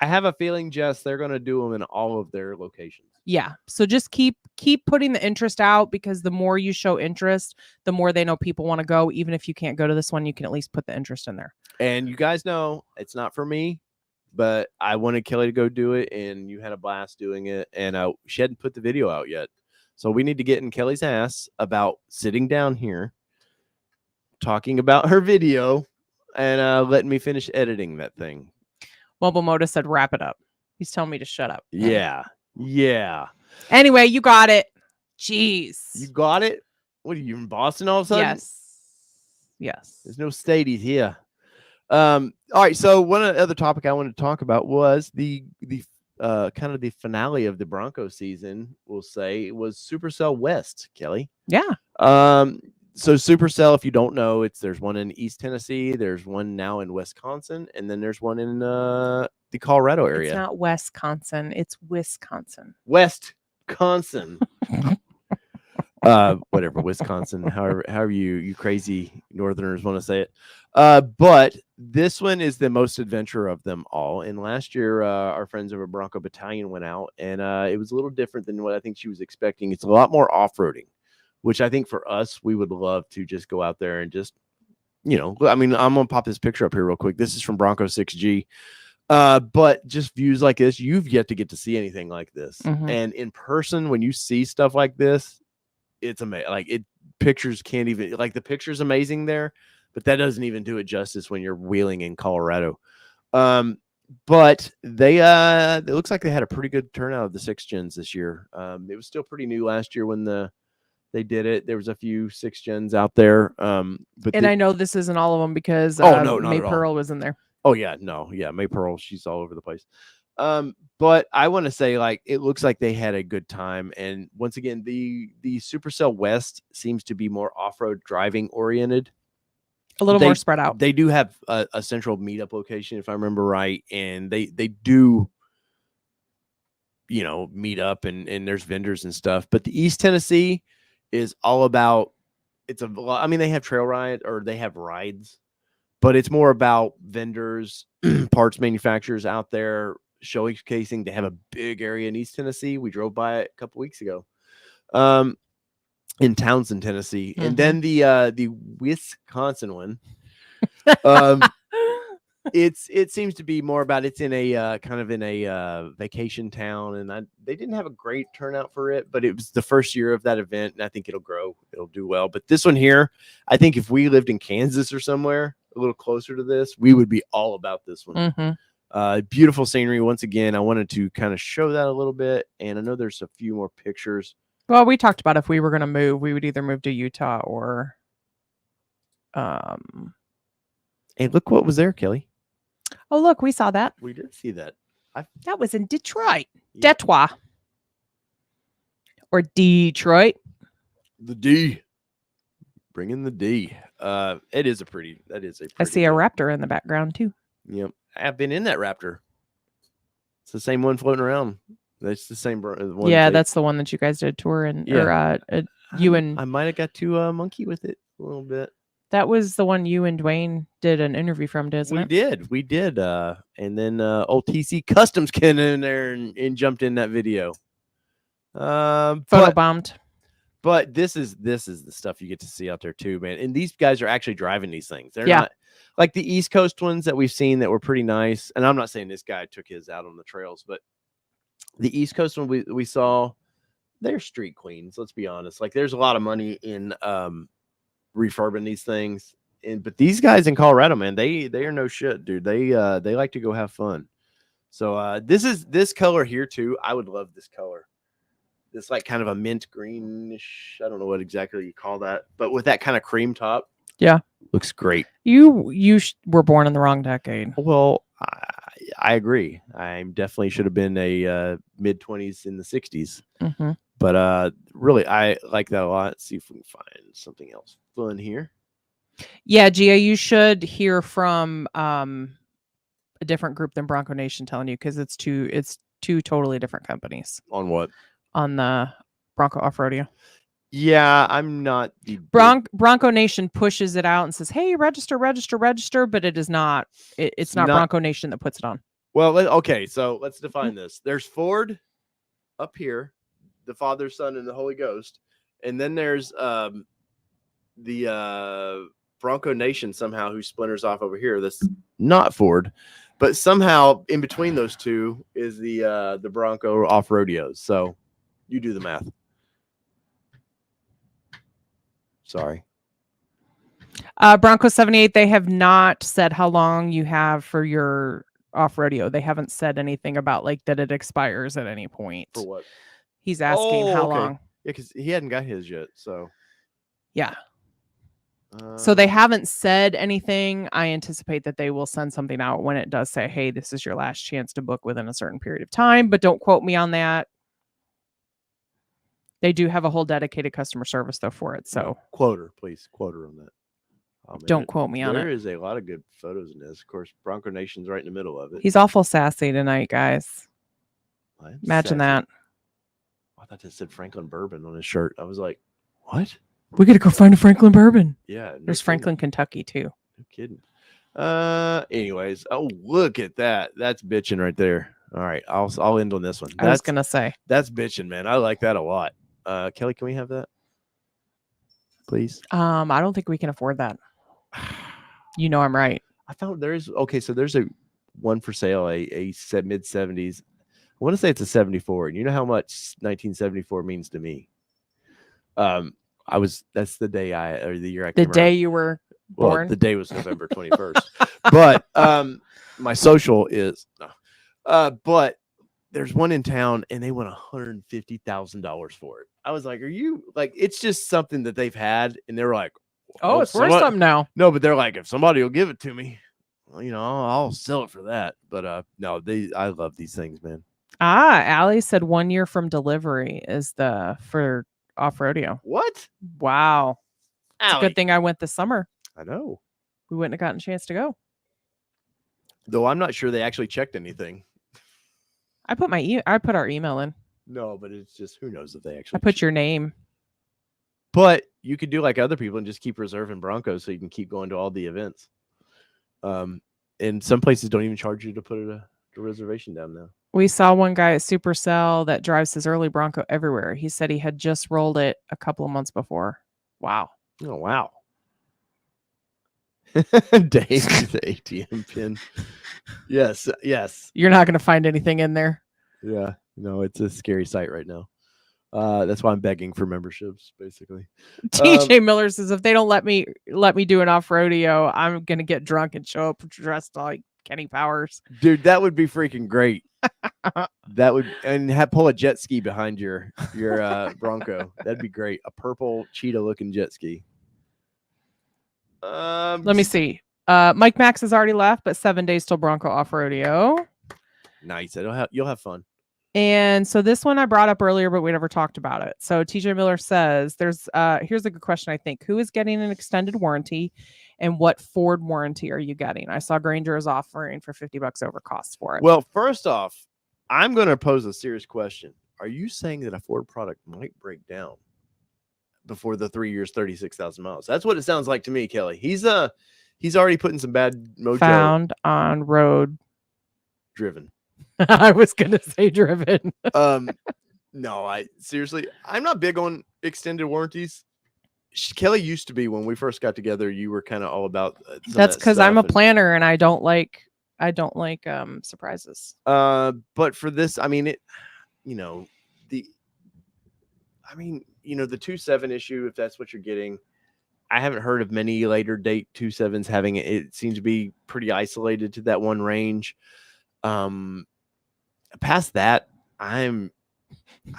I have a feeling, Jess, they're going to do them in all of their locations. Yeah. So just keep putting the interest out, because the more you show interest, the more they know people want to go. Even if you can't go to this one, you can at least put the interest in there. And you guys know it's not for me, but I wanted Kelly to go do it, and you had a blast doing it. And she hadn't put the video out yet. So we need to get in Kelly's ass about sitting down here, talking about her video, and letting me finish editing that thing. Mobile Moda said, wrap it up. He's telling me to shut up. Yeah. Yeah. Anyway, you got it. Jeez. You got it? What are you in Boston all of a sudden? Yes. Yes. There's no stadies here. All right. So one other topic I wanted to talk about was the kind of the finale of the Bronco season. We'll say was Supercell West, Kelly. Yeah. So Supercell, if you don't know, there's one in East Tennessee, there's one now in Wisconsin, and then there's one in the Colorado area. It's not Wisconsin, it's Wisconsin. Wisconsin. Whatever, Wisconsin, however you crazy Northerners want to say it. But this one is the most adventure of them all. And last year, our friends over Bronco Battalion went out, and it was a little different than what I think she was expecting. It's a lot more off-roading, which I think for us, we would love to just go out there and just, I mean, I'm going to pop this picture up here real quick. This is from Bronco 6G. But just views like this, you've yet to get to see anything like this. Mm-hmm. And in person, when you see stuff like this, it's amazing. Like pictures can't even, like the picture's amazing there, but that doesn't even do it justice when you're wheeling in Colorado. But it looks like they had a pretty good turnout of the 6 gens this year. It was still pretty new last year when they did it. There was a few 6 gens out there. But I know this isn't all of them because no, May Pearl was in there. Oh yeah, no, yeah, May Pearl, she's all over the place. But I want to say, like, it looks like they had a good time. And once again, the Supercell West seems to be more off-road driving oriented. A little more spread out. They do have a central meetup location, if I remember right, and they do, meet up and there's vendors and stuff. But the East Tennessee is all about, I mean, they have trail ride, or they have rides, but it's more about vendors, parts manufacturers out there showcasing. They have a big area in East Tennessee. We drove by it a couple weeks ago, in Townsend, Tennessee. Mm-hmm. And then the Wisconsin one, it seems to be more about, it's in a kind of in a vacation town, and they didn't have a great turnout for it, but it was the first year of that event, and I think it'll grow, it'll do well. But this one here, I think if we lived in Kansas or somewhere a little closer to this, we would be all about this one. Mm-hmm. Beautiful scenery. Once again, I wanted to kind of show that a little bit, and I know there's a few more pictures. Well, we talked about if we were going to move, we would either move to Utah or Hey, look what was there, Kelly. Oh, look, we saw that. We did see that. That was in Detroit. Yeah. Detroit. Or Detroit. The D. Bring in the D. It is a pretty. I see a Raptor in the background too. Yep. I've been in that Raptor. It's the same one floating around. That's the same one. Yeah, that's the one that you guys did a tour in. Yeah. Or you and I might have got to monkey with it a little bit. That was the one you and Dwayne did an interview from, didn't it? We did. And then old TC Customs came in there and jumped in that video. Photobombed. But this is the stuff you get to see out there too, man. And these guys are actually driving these things. They're not like the East Coast ones that we've seen that were pretty nice. And I'm not saying this guy took his out on the trails, but the East Coast one we saw, they're street queens. Let's be honest. Like, there's a lot of money in refurbing these things, but these guys in Colorado, man, they are no shit, dude. They like to go have fun. So this color here too. I would love this color. This like kind of a mint greenish. I don't know what exactly you call that, but with that kind of cream top. Yeah, looks great. You were born in the wrong decade. Well, I agree. I definitely should have been a mid-20s in the 60s. Mm-hmm. But really, I like that a lot. Let's see if we can find something else fun here. Yeah, Gia, you should hear from a different group than Bronco Nation telling you, because it's two totally different companies On what? on the Bronco Off-Roadeo. Yeah, I'm not the Bronco Nation pushes it out and says, "Hey, register," but it is not. It's not Bronco Nation that puts it on. Well, okay, so let's define this. There's Ford up here, the Father, Son, and the Holy Ghost, and then there's the Bronco Nation somehow who splinters off over here. That's not Ford, but somehow in between those two is the Bronco Off-Rodeos. So you do the math. Sorry. Bronco 78, they have not said how long you have for your Off-Roadeo. They haven't said anything about like that it expires at any point. For what? He's asking how long. Yeah, because he hadn't got his yet. So yeah. So they haven't said anything. I anticipate that they will send something out when it does say, "Hey, this is your last chance to book within a certain period of time," but don't quote me on that. They do have a whole dedicated customer service though for it. So quote her, please. Quote her on that. Oh, don't quote me on it. There is a lot of good photos in this. Of course, Bronco Nation's right in the middle of it. He's awful sassy tonight, guys. Imagine that. I thought that said Franklin Bourbon on his shirt. I was like, what? We got to go find a Franklin Bourbon. Yeah. There's Franklin, Kentucky too. No kidding. Anyways, oh, look at that. That's bitching right there. All right. I'll end on this one. I was going to say. That's bitching, man. I like that a lot. Kelly, can we have that? Please? I don't think we can afford that. You know I'm right. I found there's a one for sale, a mid 70s. I want to say it's a 74, and you know how much 1974 means to me. That's the day the year I came the day around. You were born. Well, the day was November 21st. But my social is but there's one in town and they want $150,000 for it. I was like, are you like, it's just something that they've had, and they're like, oh, it's worth something now. No, but they're like, if somebody will give it to me, well, I'll sell it for that. But no, I love these things, man. Allie said 1 year from delivery is for Off-Roadeo. What? Wow. It's Allie. a good thing I went this summer. I know. We wouldn't have gotten a chance to go. Though I'm not sure they actually checked anything. I put our email in. No, but it's just, who knows if they actually. I put your name. But you could do like other people and just keep reserving Broncos so you can keep going to all the events. And some places don't even charge you to put a reservation down now. We saw one guy at Supercell that drives his early Bronco everywhere. He said he had just rolled it a couple of months before. Wow. Oh, wow. Dave, the ATM pin. Yes. You're not going to find anything in there. Yeah. No, it's a scary sight right now. That's why I'm begging for memberships, basically. TJ Miller says, if they don't let me do an Off-Roadeo, I'm going to get drunk and show up dressed like Kenny Powers. Dude, that would be freaking great. That would, and pull a jet ski behind your Bronco. That'd be great. A purple cheetah looking jet ski. Let me see. Mike Max has already left, but 7 days till Bronco Off-Roadeo. Nice. You'll have fun. And so this one I brought up earlier, but we never talked about it. So TJ Miller says here's a good question, I think. Who is getting an extended warranty, and what Ford warranty are you getting? I saw Granger is offering for $50 over cost for it. Well, first off, I'm going to pose a serious question. Are you saying that a Ford product might break down before the 3 years, 36,000 miles? That's what it sounds like to me, Kelly. He's already putting some bad mojo. Found on road. Driven. I was going to say driven. No, seriously, I'm not big on extended warranties. Kelly used to be. When we first got together, you were kind of all about that's because I'm a planner and I don't like surprises. But for this, I mean, the 2.7 issue, if that's what you're getting, I haven't heard of many later date 2.7s having it. It seems to be pretty isolated to that one range. Past that, I'm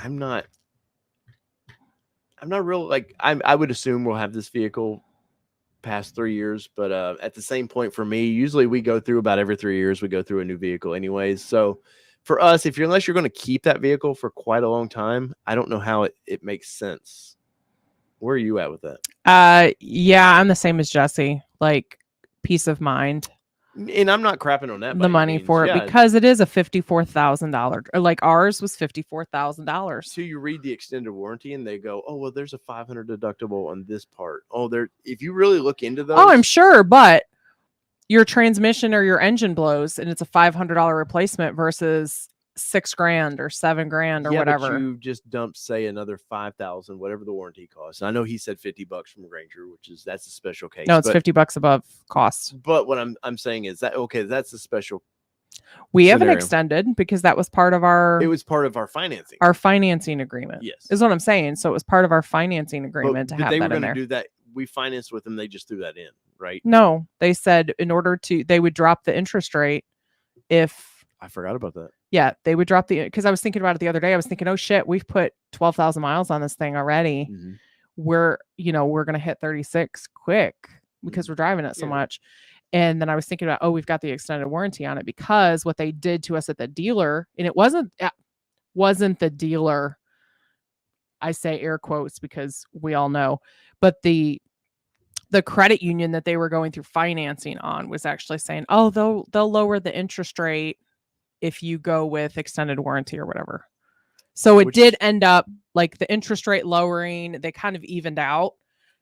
not real, like, I would assume we'll have this vehicle past 3 years, but at the same point for me, usually we go through about every 3 years, we go through a new vehicle anyways. So for us, unless you're going to keep that vehicle for quite a long time, I don't know how it makes sense. Where are you at with that? Yeah, I'm the same as Jesse. Like, peace of mind. And I'm not crapping on that. The money for it, because it is a $54,000. Like ours was $54,000. So you read the extended warranty and they go, oh, well, there's a $500 deductible on this part. Oh, if you really look into those. Oh, I'm sure, but your transmission or your engine blows and it's a $500 replacement versus $6,000 or $7,000 or whatever. But you just dumped, say, another $5,000, whatever the warranty costs. And I know he said $50 from Ranger, that's a special case. No, it's $50 above cost. But what I'm saying is that that's a special. We haven't extended because that was part of our. It was part of our financing. Our financing agreement. Yes, is what I'm saying. So it was part of our financing agreement to have that in there. They were going to do that. We financed with them. They just threw that in, right? No, they said they would drop the interest rate if. I forgot about that. Yeah, they would drop because I was thinking about it the other day. I was thinking, oh shit, we've put 12,000 miles on this thing already. Mm-hmm. We're going to hit 36 quick because we're driving it so much. And then I was thinking about, we've got the extended warranty on it, because what they did to us at the dealer, and it wasn't the dealer. I say air quotes because we all know, but the credit union that they were going through financing on was actually saying, oh, they'll lower the interest rate if you go with extended warranty or whatever. So it did end up like the interest rate lowering, they kind of evened out.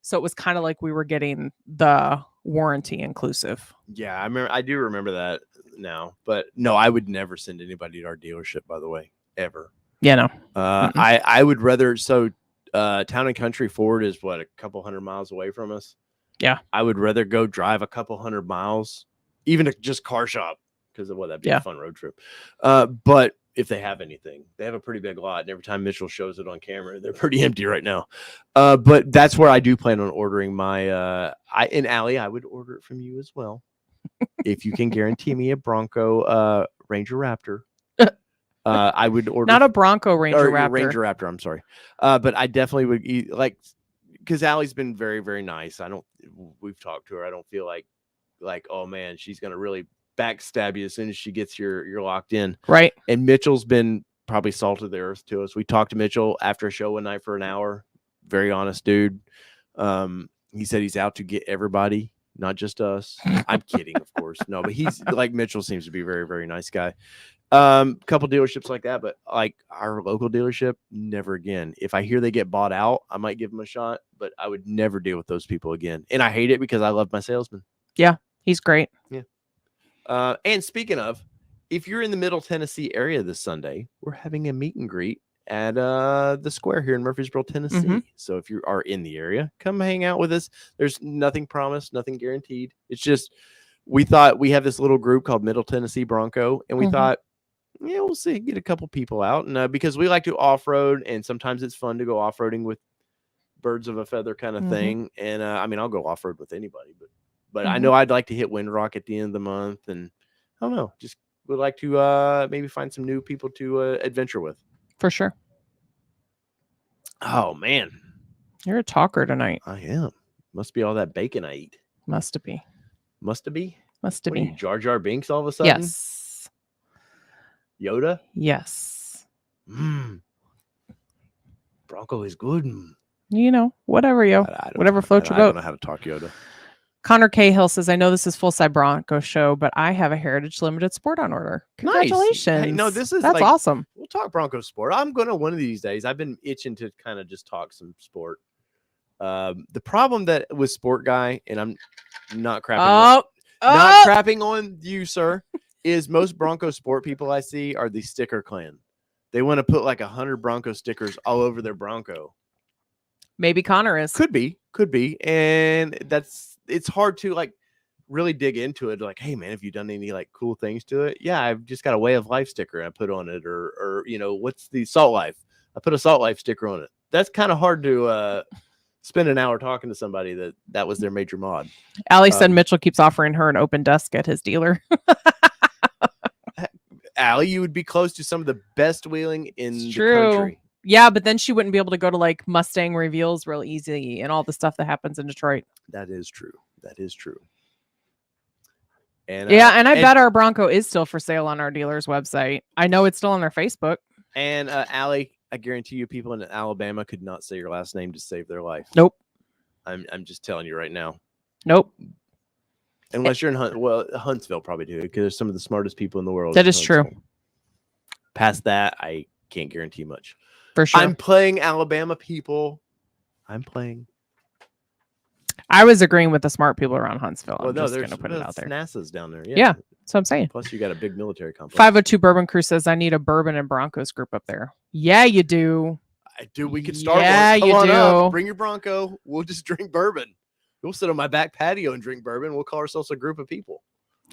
So it was kind of like we were getting the warranty inclusive. Yeah, I do remember that now, but no, I would never send anybody to our dealership, by the way, ever. Yeah, no. I would rather, Town and Country Ford is a couple hundred miles away from us. Yeah. I would rather go drive a couple hundred miles, even to just car shop, because of that'd be a fun road trip. But if they have anything, they have a pretty big lot, and every time Mitchell shows it on camera, they're pretty empty right now. But that's where I do plan on ordering my. In Allie, I would order it from you as well, if you can guarantee me a Bronco Ranger Raptor. I would order not a Bronco Ranger Raptor. Ranger Raptor. I'm sorry, but I definitely would because Allie's been very, very nice. We've talked to her. I don't feel like oh man, she's gonna really backstab you as soon as she gets you're locked in. Right. And Mitchell's been probably salt of the earth to us. We talked to Mitchell after a show one night for an hour. Very honest dude. He said he's out to get everybody, not just us. I'm kidding, of course. No, but he's Mitchell seems to be a very, very nice guy. Couple dealerships like that, but like our local dealership, never again. If I hear they get bought out, I might give them a shot, but I would never deal with those people again. And I hate it because I love my salesman. Yeah, he's great. Yeah. And speaking of, if you're in the Middle Tennessee area this Sunday, we're having a meet and greet at the Square here in Murfreesboro, Tennessee. Mm-hmm. So if you are in the area, come hang out with us. There's nothing promised, nothing guaranteed. It's just we thought we have this little group called Middle Tennessee Bronco, and we thought, yeah, we'll see, get a couple people out, and because we like to off-road, and sometimes it's fun to go off-roading with birds of a feather kind of thing. And I'll go off-road with anybody, but I know I'd like to hit Windrock at the end of the month, and I don't know, just would like to maybe find some new people to adventure with. For sure. Oh man, you're a talker tonight. I am. Must be all that bacon I eat. Must be. Jar Jar Binks all of a sudden? Yes. Yoda? Yes. Bronco is good. You know, whatever, whatever floats your boat. I don't know how to talk Yoda. Connor Cahill says, I know this is Full-Side Bronco Show, but I have a Heritage Limited Sport on order. Congratulations. Nice. Hey, no, that's awesome. We'll talk Bronco Sport. I'm going to one of these days. I've been itching to kind of just talk some sport. The problem that with Sport Guy, and I'm not crapping not crapping on you, sir, is most Bronco Sport people I see are the sticker clan. They want to put like 100 Bronco stickers all over their Bronco. Maybe Connor is. Could be. And it's hard to like really dig into it. Like, hey man, have you done any like cool things to it? Yeah, I've just got a Way of Life sticker I put on it, or what's the Salt Life? I put a Salt Life sticker on it. That's kind of hard to spend an hour talking to somebody that was their major mod. Allie said Mitchell keeps offering her an open desk at his dealer. Allie, you would be close to some of the best wheeling in the country. Yeah, but then she wouldn't be able to go to like Mustang reveals real easy and all the stuff that happens in Detroit. That is true. That is true. And yeah, and I bet our Bronco is still for sale on our dealer's website. I know it's still on their Facebook. And Allie, I guarantee you, people in Alabama could not say your last name to save their life. Nope. I'm just telling you right now. Nope. Unless you're in Huntsville, probably do, because there's some of the smartest people in the world. That is true. Past that, I can't guarantee much. For sure. I'm playing Alabama people. I'm playing. I was agreeing with the smart people around Huntsville. Well, I'm just going to put it out there. NASA's down there. Yeah, that's what I'm saying. Plus, you got a big military complex. 502 Bourbon Crew says, I need a bourbon and Broncos group up there. Yeah, you do. Dude, we could start yeah, one. Come you on do. up. Bring your Bronco. We'll just drink bourbon. We'll sit on my back patio and drink bourbon. We'll call ourselves a group of people.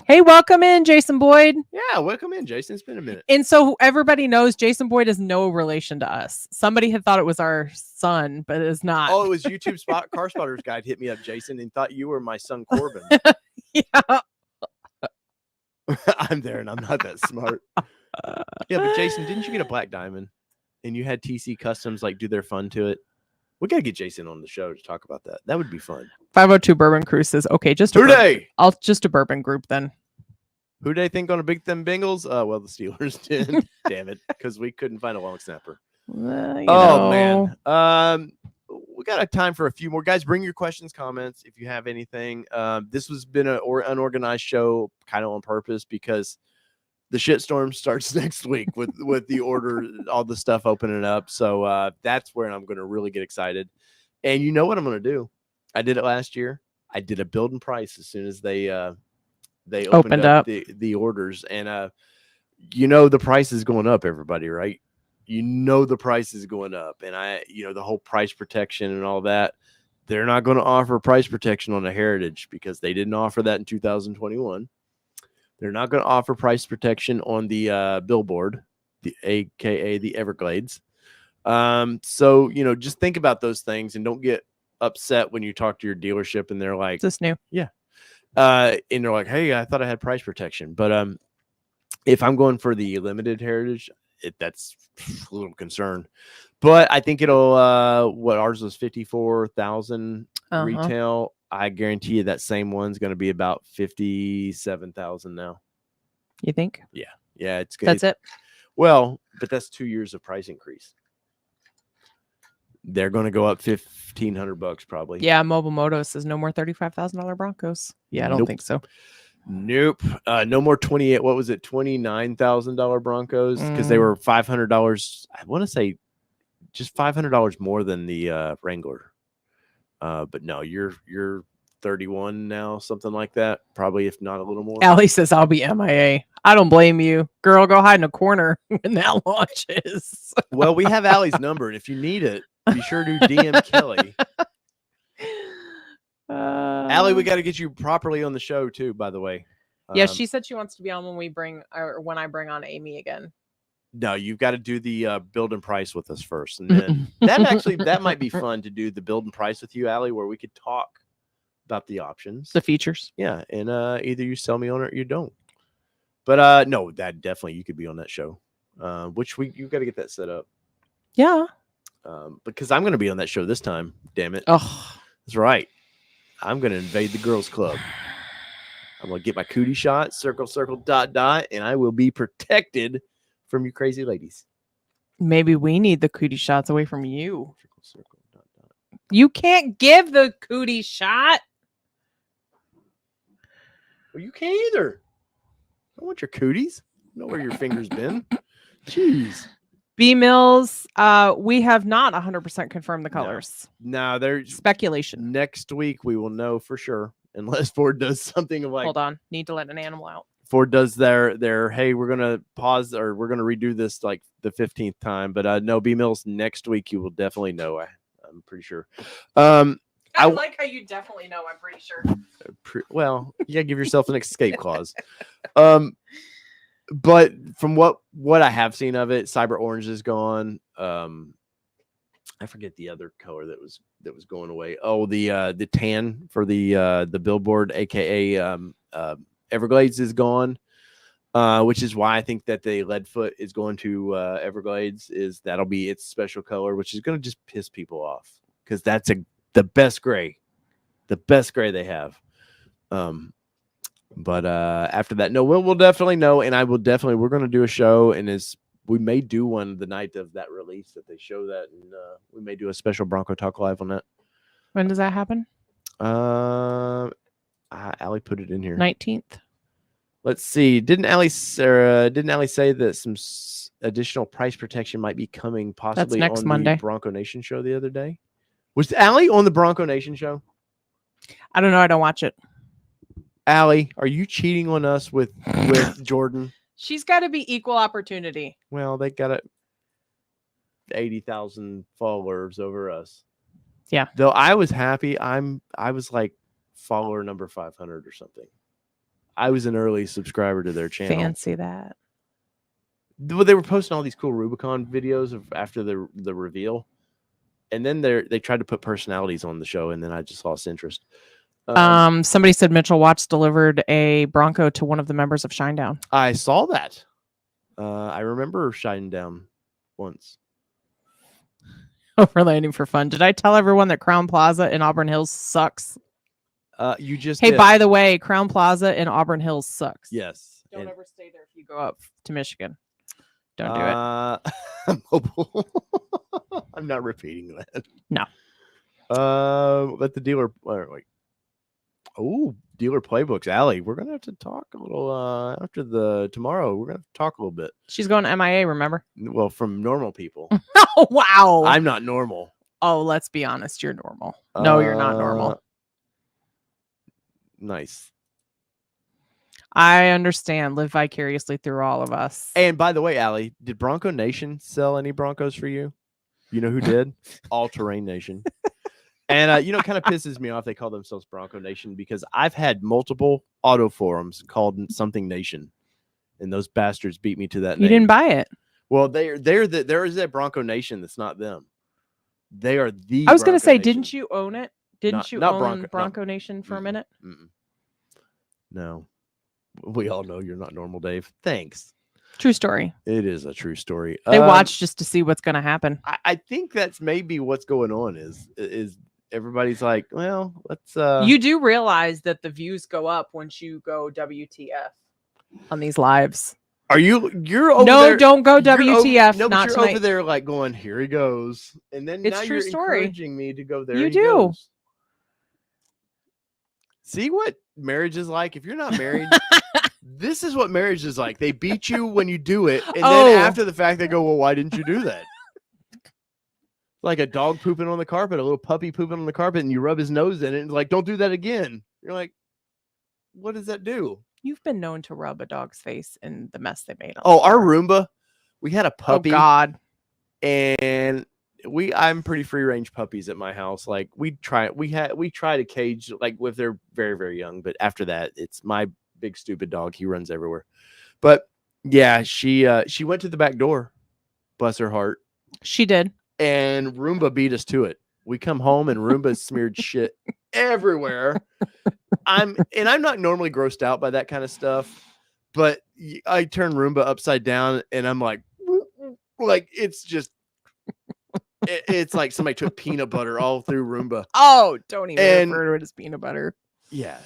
Hey, welcome in, Jason Boyd. Yeah, welcome in, Jason. It's been a minute. And so everybody knows Jason Boyd is no relation to us. Somebody had thought it was our son, but it is not. Oh, it was YouTube Car Spotters guide hit me up, Jason, and thought you were my son Corbin. Yeah. I'm there, and I'm not that smart. Yeah, but Jason, didn't you get a black diamond? And you had TC Customs like do their fun to it. We gotta get Jason on the show to talk about that. That would be fun. 502 Bourbon Crew says, okay, just I'll just a bourbon group then. Who they think gonna beat them Bengals? Well, the Steelers did. Damn it, because we couldn't find a long snapper. Man. We got a time for a few more guys. Bring your questions, comments if you have anything. This has been an unorganized show, kind of on purpose, because the shitstorm starts next week with the order, all the stuff opening up. So that's where I'm going to really get excited. And you know what I'm going to do? I did it last year. I did a build and price as soon as they opened up the orders. And you know the price is going up, everybody, right? You know the price is going up. And the whole price protection and all that. They're not going to offer price protection on a Heritage because they didn't offer that in 2021. They're not going to offer price protection on the Billboard, aka the Everglades. So, just think about those things and don't get upset when you talk to your dealership and they're like, "Is this new?" Yeah. And they're like, "Hey, I thought I had price protection." But if I'm going for the limited Heritage, that's a little concerned. But I think it'll ours was 54,000 retail. I guarantee you that same one's going to be about 57,000 now. You think? Yeah, it's good. That's it. Well, but that's 2 years of price increase. They're going to go up $1,500 probably. Yeah, Mobile Moto says no more $35,000 Broncos. Yeah, I don't think so. Nope. No more 28. What was it? $29,000 Broncos because they were $500. I want to say just $500 more than the Wrangler. But no, you're 31 now, something like that. Probably, if not a little more. Allie says I'll be MIA. I don't blame you, girl. Go hide in a corner when that launches. Well, we have Allie's number, and if you need it, be sure to DM Kelly. Allie, we got to get you properly on the show too. By the way, yeah, she said she wants to be on when I bring on Amy again. No, you've got to do the build and price with us first. And then that might be fun to do the build and price with you, Allie, where we could talk about the options. The features. Yeah. And either you sell me on it or you don't. But no, that definitely you could be on that show. Which you've got to get that set up. Yeah. Because I'm going to be on that show this time. Damn it. Oh, that's right. I'm going to invade the girls' club. I'm going to get my cootie shot, circle, circle, dot, dot, and I will be protected from you crazy ladies. Maybe we need the cootie shots away from you. Circle, circle, dot, dot. You can't give the cootie shot. Well, you can't either. I want your cooties. I know where your fingers been. Jeez. B Mills, we have not 100% confirmed the colors. No, there's speculation. Next week we will know for sure, unless Ford does something of like. Hold on, need to let an animal out. Ford does their hey, we're gonna pause or we're gonna redo this like the 15th time. But no, B Mills, next week you will definitely know. I'm pretty sure. I like how you definitely know. I'm pretty sure. Well, you gotta give yourself an escape clause. But from what I have seen of it, Cyber Orange is gone. I forget the other color that was going away. Oh, the tan for the Billboard, aka Everglades, is gone. which is why I think that the Leadfoot is going to Everglades. Is that'll be its special color, which is going to just piss people off because that's the best gray they have. But after that, no, we'll definitely know, and we're going to do a show, and we may do one the night of that release that they show that, and we may do a special Bronco Talk Live on that. When does that happen? Allie put it in here. 19th. Let's see. Didn't Allie say that some additional price protection might be coming possibly That's next on Monday. the Bronco Nation show the other day? Was Allie on the Bronco Nation show? I don't know. I don't watch it. Allie, are you cheating on us with Jordan? She's got to be equal opportunity. Well, they got 80,000 followers over us. Yeah. Though I was happy. I was like follower number 500 or something. I was an early subscriber to their channel. Fancy that. Well, they were posting all these cool Rubicon videos after the reveal, and then they tried to put personalities on the show, and then I just lost interest. Somebody said Mitchell Watts delivered a Bronco to one of the members of Shinedown. I saw that. I remember Shinedown once. Overlanding for fun. Did I tell everyone that Crown Plaza in Auburn Hills sucks? You just Hey, did. by the way, Crown Plaza in Auburn Hills sucks. Yes. Don't ever stay there if you go up to Michigan. Don't do it. Mobile. I'm not repeating that. No. Let the dealer. Wait. Oh, dealer playbooks, Allie. We're gonna have to talk a little after tomorrow. We're gonna have to talk a little bit. She's going to MIA. Remember? Well, from normal people. Oh wow! I'm not normal. Oh, let's be honest. You're normal. No, you're not normal. Nice. I understand. Live vicariously through all of us. And by the way, Allie, did Bronco Nation sell any Broncos for you? You know who did? All Terrain Nation. And kind of pisses me off they call themselves Bronco Nation because I've had multiple auto forums called something Nation, and those bastards beat me to that. You didn't buy it. Well, there is that Bronco Nation that's not them. They are the. I was going to say, Nation. didn't you own it? Didn't you own Bronco no. Nation for a minute? Mm-mm. No, we all know you're not normal, Dave. Thanks. True story. It is a true story. They watch just to see what's going to happen. I think that's maybe what's going on is everybody's like, well, let's. You do realize that the views go up once you go WTF on these lives. Are you're over there? No, don't go WTF. No, but not you're tonight. over there like going, here he goes, and then It's now true you're story. encouraging me to go there. You he do. goes. See what marriage is like? If you're not married, this is what marriage is like. They beat you when you do it, and then after the fact, they go, well, why didn't you do that? Like a dog pooping on the carpet, a little puppy pooping on the carpet, and you rub his nose in it, and like, don't do that again. You're like, what does that do? You've been known to rub a dog's face in the mess they made. Oh, our Roomba, we had a puppy. Oh God. And I'm pretty free range puppies at my house. Like we try to cage, like if they're very, very young, but after that, it's my big stupid dog. He runs everywhere. But yeah, she went to the back door, bless her heart. She did. And Roomba beat us to it. We come home and Roomba smeared shit everywhere. I'm not normally grossed out by that kind of stuff, but I turn Roomba upside down and I'm like it's just it's like somebody took peanut butter all through Roomba. Oh, don't even refer to it as peanut butter. Yeah,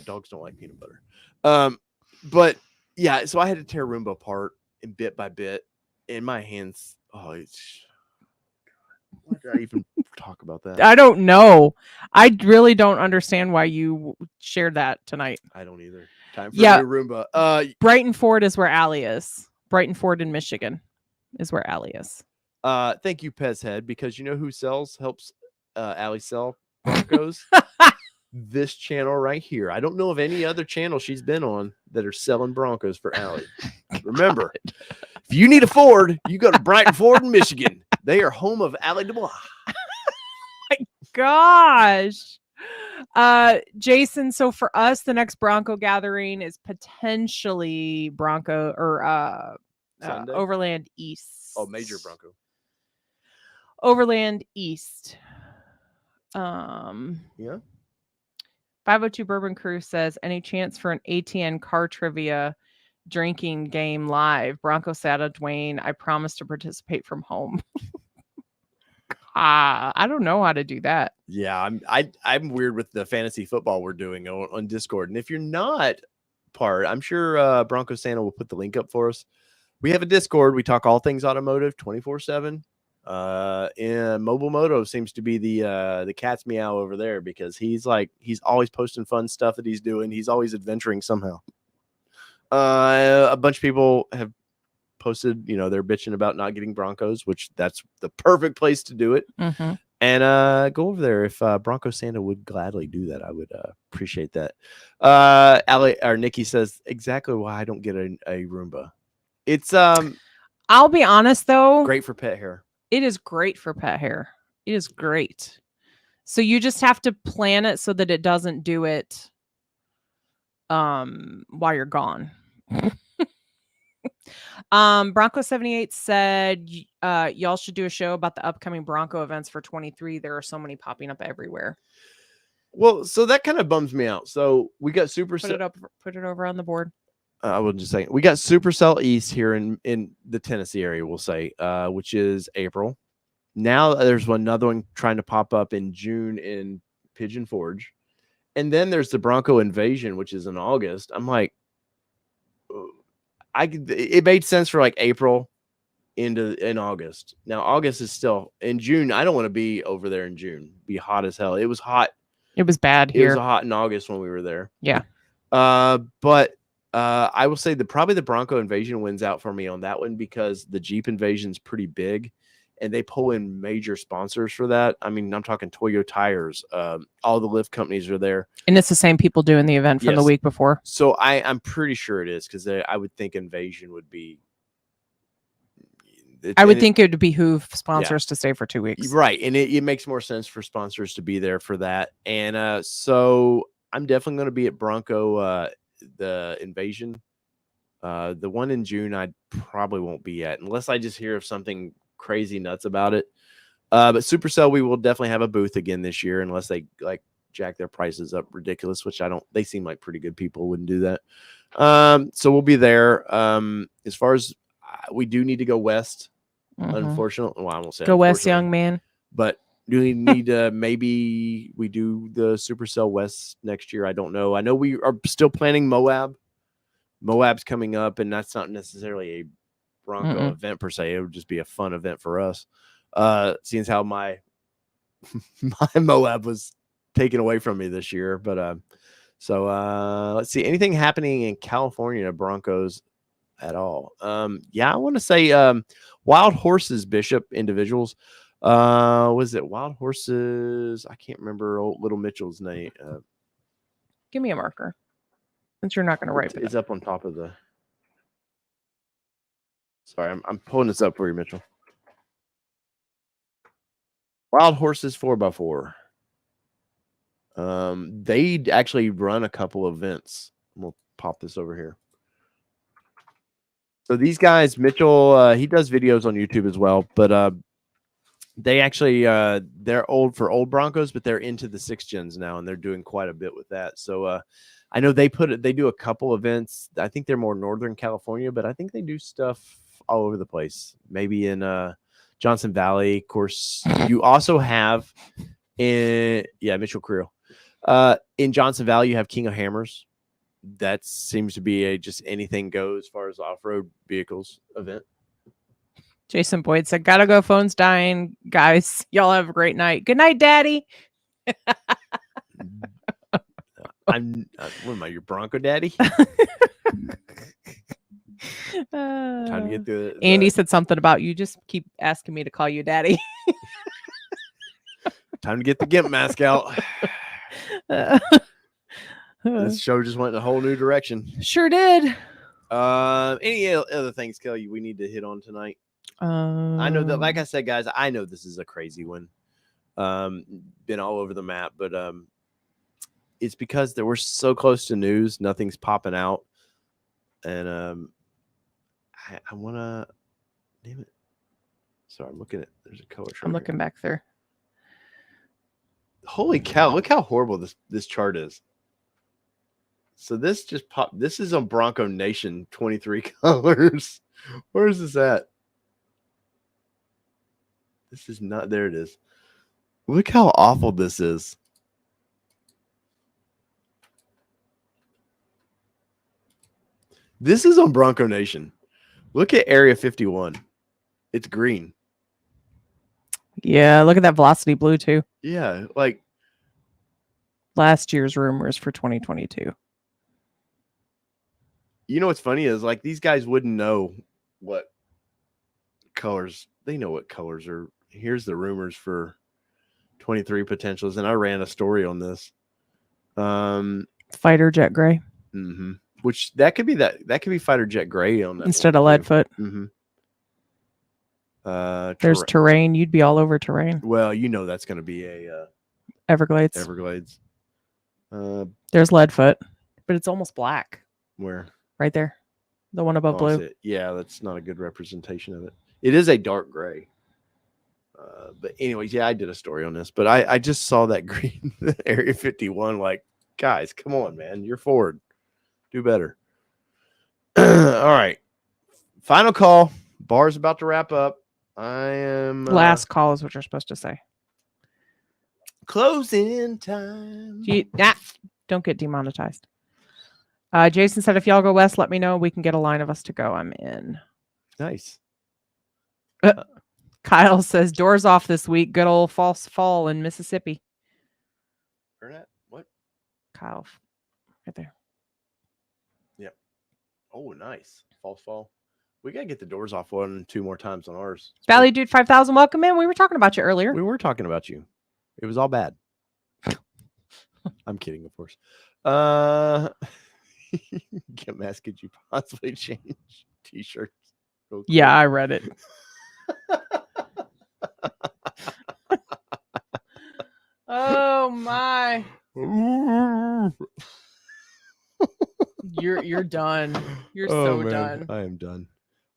dogs don't like peanut butter. But yeah, so I had to tear Roomba apart and bit by bit, and my hands. Oh, why did I even talk about that? I don't know. I really don't understand why you shared that tonight. I don't either. Time for a new Roomba. Brighton Ford is where Allie is. Brighton Ford in Michigan is where Allie is. Thank you, Pez Head, because you know who helps Allie sell Broncos? This channel right here. I don't know of any other channel she's been on that are selling Broncos for Allie. Remember, if you need a Ford, you go to Brighton Ford in Michigan. They are home of Allie Dubois. My gosh. Jason, so for us, the next Bronco gathering is potentially Bronco or Overland East. Oh, Major Bronco. Overland East. Yeah. 502 Bourbon Crew says, any chance for an ATN car trivia drinking game live. Bronco Santa Dwayne, I promise to participate from home. I don't know how to do that. Yeah, I'm weird with the fantasy football we're doing on Discord. And if you're not part, I'm sure Bronco Santa will put the link up for us. We have a Discord. We talk all things automotive 24/7. And Mobile Moto seems to be the cat's meow over there because he's always posting fun stuff that he's doing. He's always adventuring somehow. A bunch of people have posted, they're bitching about not getting Broncos, which that's the perfect place to do it. Mm-hmm. And go over there. If Bronco Santa would gladly do that, I would appreciate that. Nikki says exactly why I don't get a Roomba. It's I'll be honest though, great for pet hair. It is great for pet hair. It is great. So you just have to plan it so that it doesn't do it while you're gone. Bronco 78 said y'all should do a show about the upcoming Bronco events for 23. There are so many popping up everywhere. Well, so that kind of bums me out. So we got Supercell. Put it over on the board. I will just say we got Supercell East here in the Tennessee area, we'll say, which is April. Now there's another one trying to pop up in June in Pigeon Forge. And then there's the Bronco Invasion, which is in August. I'm like, it made sense for like April in August. Now August is still in June. I don't want to be over there in June. Be hot as hell. It was hot. It was bad here. It was hot in August when we were there. Yeah. But I will say that probably the Bronco Invasion wins out for me on that one because the Jeep Invasion is pretty big. And they pull in major sponsors for that. I mean, I'm talking Toyo Tires. All the lift companies are there. And it's the same people doing the event from the week before. So I'm pretty sure it is because I would think Invasion would be. I would think it would behoove sponsors to stay for 2 weeks. Right. And it makes more sense for sponsors to be there for that. And so I'm definitely going to be at Bronco, the Invasion. The one in June, I probably won't be at unless I just hear of something crazy nuts about it. But Supercell, we will definitely have a booth again this year unless they jack their prices up ridiculous, which they seem like pretty good people wouldn't do that. So we'll be there. As far as we do need to go west, unfortunately. Well, I won't say go west, young man. But do we need maybe we do the Supercell West next year? I don't know. I know we are still planning Moab. Moab's coming up, and that's not necessarily a Bronco event per se. It would just be a fun event for us. Seeing how my Moab was taken away from me this year. But so let's see. Anything happening in California Broncos at all? Yeah, I want to say Wild Horses Bishop individuals. Was it Wild Horses? I can't remember old Little Mitchell's name. Give me a marker. Since you're not going to write it. It's up on top of the. Sorry, I'm pulling this up for you, Mitchell. Wild Horses 4x4. They actually run a couple of events. We'll pop this over here. So these guys, Mitchell, he does videos on YouTube as well, but they actually they're old Broncos, but they're into the 6th gens now, and they're doing quite a bit with that. So I know they do a couple events. I think they're more Northern California, but I think they do stuff all over the place. Maybe in Johnson Valley. Of course, you also have Mitchell Creel. In Johnson Valley, you have King of Hammers. That seems to be a just anything goes as far as off-road vehicles event. Jason Boyd said, "Gotta go. Phone's dying, guys. Y'all have a great night. Good night, Daddy." What am I, your Bronco daddy? Time to get through it. Andy said something about you just keep asking me to call you Daddy. Time to get the GIMP mask out. This show just went in a whole new direction. Sure did. Any other things, Kelly, we need to hit on tonight? I know that, like I said, guys, I know this is a crazy one. Been all over the map, but it's because we're so close to news, nothing's popping out, and I want to name it. Sorry, I'm looking at. There's a color chart. I'm looking back there. Holy cow! Look how horrible this chart is. So this just popped. This is on Bronco Nation 23 colors. Where is this at? This is not. There it is. Look how awful this is. This is on Bronco Nation. Look at Area 51. It's green. Yeah, look at that Velocity blue too. Yeah, like Last year's rumors for 2022. you know what's funny is like these guys wouldn't know what colors. They know what colors are. Here's the rumors for 23 potentials, and I ran a story on this. Fighter jet gray Which that could be fighter jet gray on that instead of lead foot. There's terrain. You'd be all over terrain. Well, you know that's going to be a Everglades. There's lead foot, but it's almost black. Where? Right there, the one above blue. Yeah, that's not a good representation of it. It is a dark gray. But anyways, yeah, I did a story on this, but I just saw that green Area 51. Like, guys, come on, man, you're Ford. Do better. All right. Final call. Bar's about to wrap up. I am last call is what you're supposed to say. Closing time. Don't get demonetized. Jason said, if y'all go west, let me know. We can get a line of us to go. I'm in. Nice. Kyle says, doors off this week. Good old False Fall in Mississippi. Burnett? What? Kyle. Right there. Yep. Oh, nice. False Fall. We got to get the doors off 1-2 more times on ours. Valley Dude 5000, welcome in. We were talking about you earlier. We were talking about you. It was all bad. I'm kidding, of course. Get mask, could you possibly change t-shirts? Yeah, I read it. Oh my. You're done. You're so done. I am done.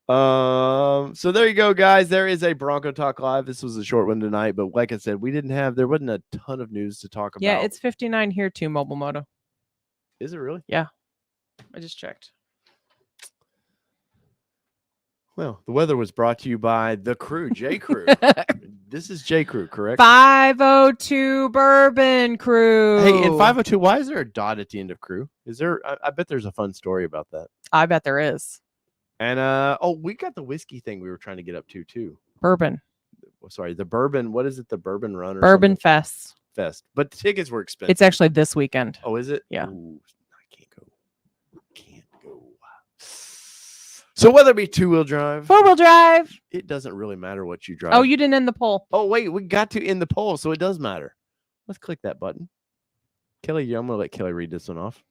So there you go, guys. There is a Bronco Talk Live. This was a short one tonight, but like I said, there wasn't a ton of news to talk about. Yeah, it's 59 here too, Mobile Moto. Is it really? Yeah. I just checked. Well, the weather was brought to you by the crew, J Crew. This is J Crew, correct? 502 Bourbon Crew. Hey, in 502, why is there a dot at the end of crew? Is there? I bet there's a fun story about that. I bet there is. And we got the whiskey thing we were trying to get up to too. Bourbon. Sorry, the bourbon. What is it? The bourbon run or Bourbon something? Fest. But the tickets were expensive. It's actually this weekend. Oh, is it? Yeah. Ooh, I can't go. So whether it be 2-wheel drive, 4-wheel drive, it doesn't really matter what you drive. Oh, you didn't end the poll. Oh, wait, we got to end the poll, so it does matter. Let's click that button. Kelly, I'm going to let Kelly read this one off.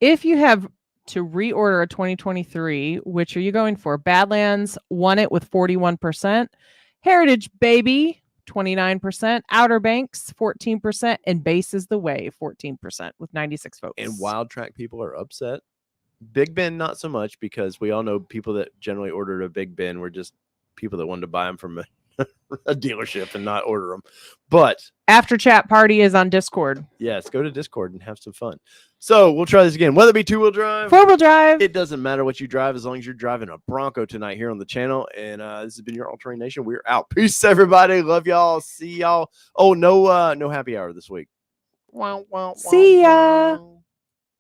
If you have to reorder a 2023, which are you going for? Badlands won it with 41%. Heritage Baby, 29%. Outer Banks, 14%. And Base is the Way, 14% with 96 votes. And Wild Track people are upset. Big Ben, not so much, because we all know people that generally ordered a Big Ben were just people that wanted to buy them from a dealership and not order them. But After Chat Party is on Discord. Yes, go to Discord and have some fun. So we'll try this again. Whether it be 2-wheel drive, 4-wheel drive, it doesn't matter what you drive as long as you're driving a Bronco tonight here on the channel. And this has been your All Terrain Nation. We're out. Peace, everybody. Love y'all. See y'all. Oh, no happy hour this week. See ya.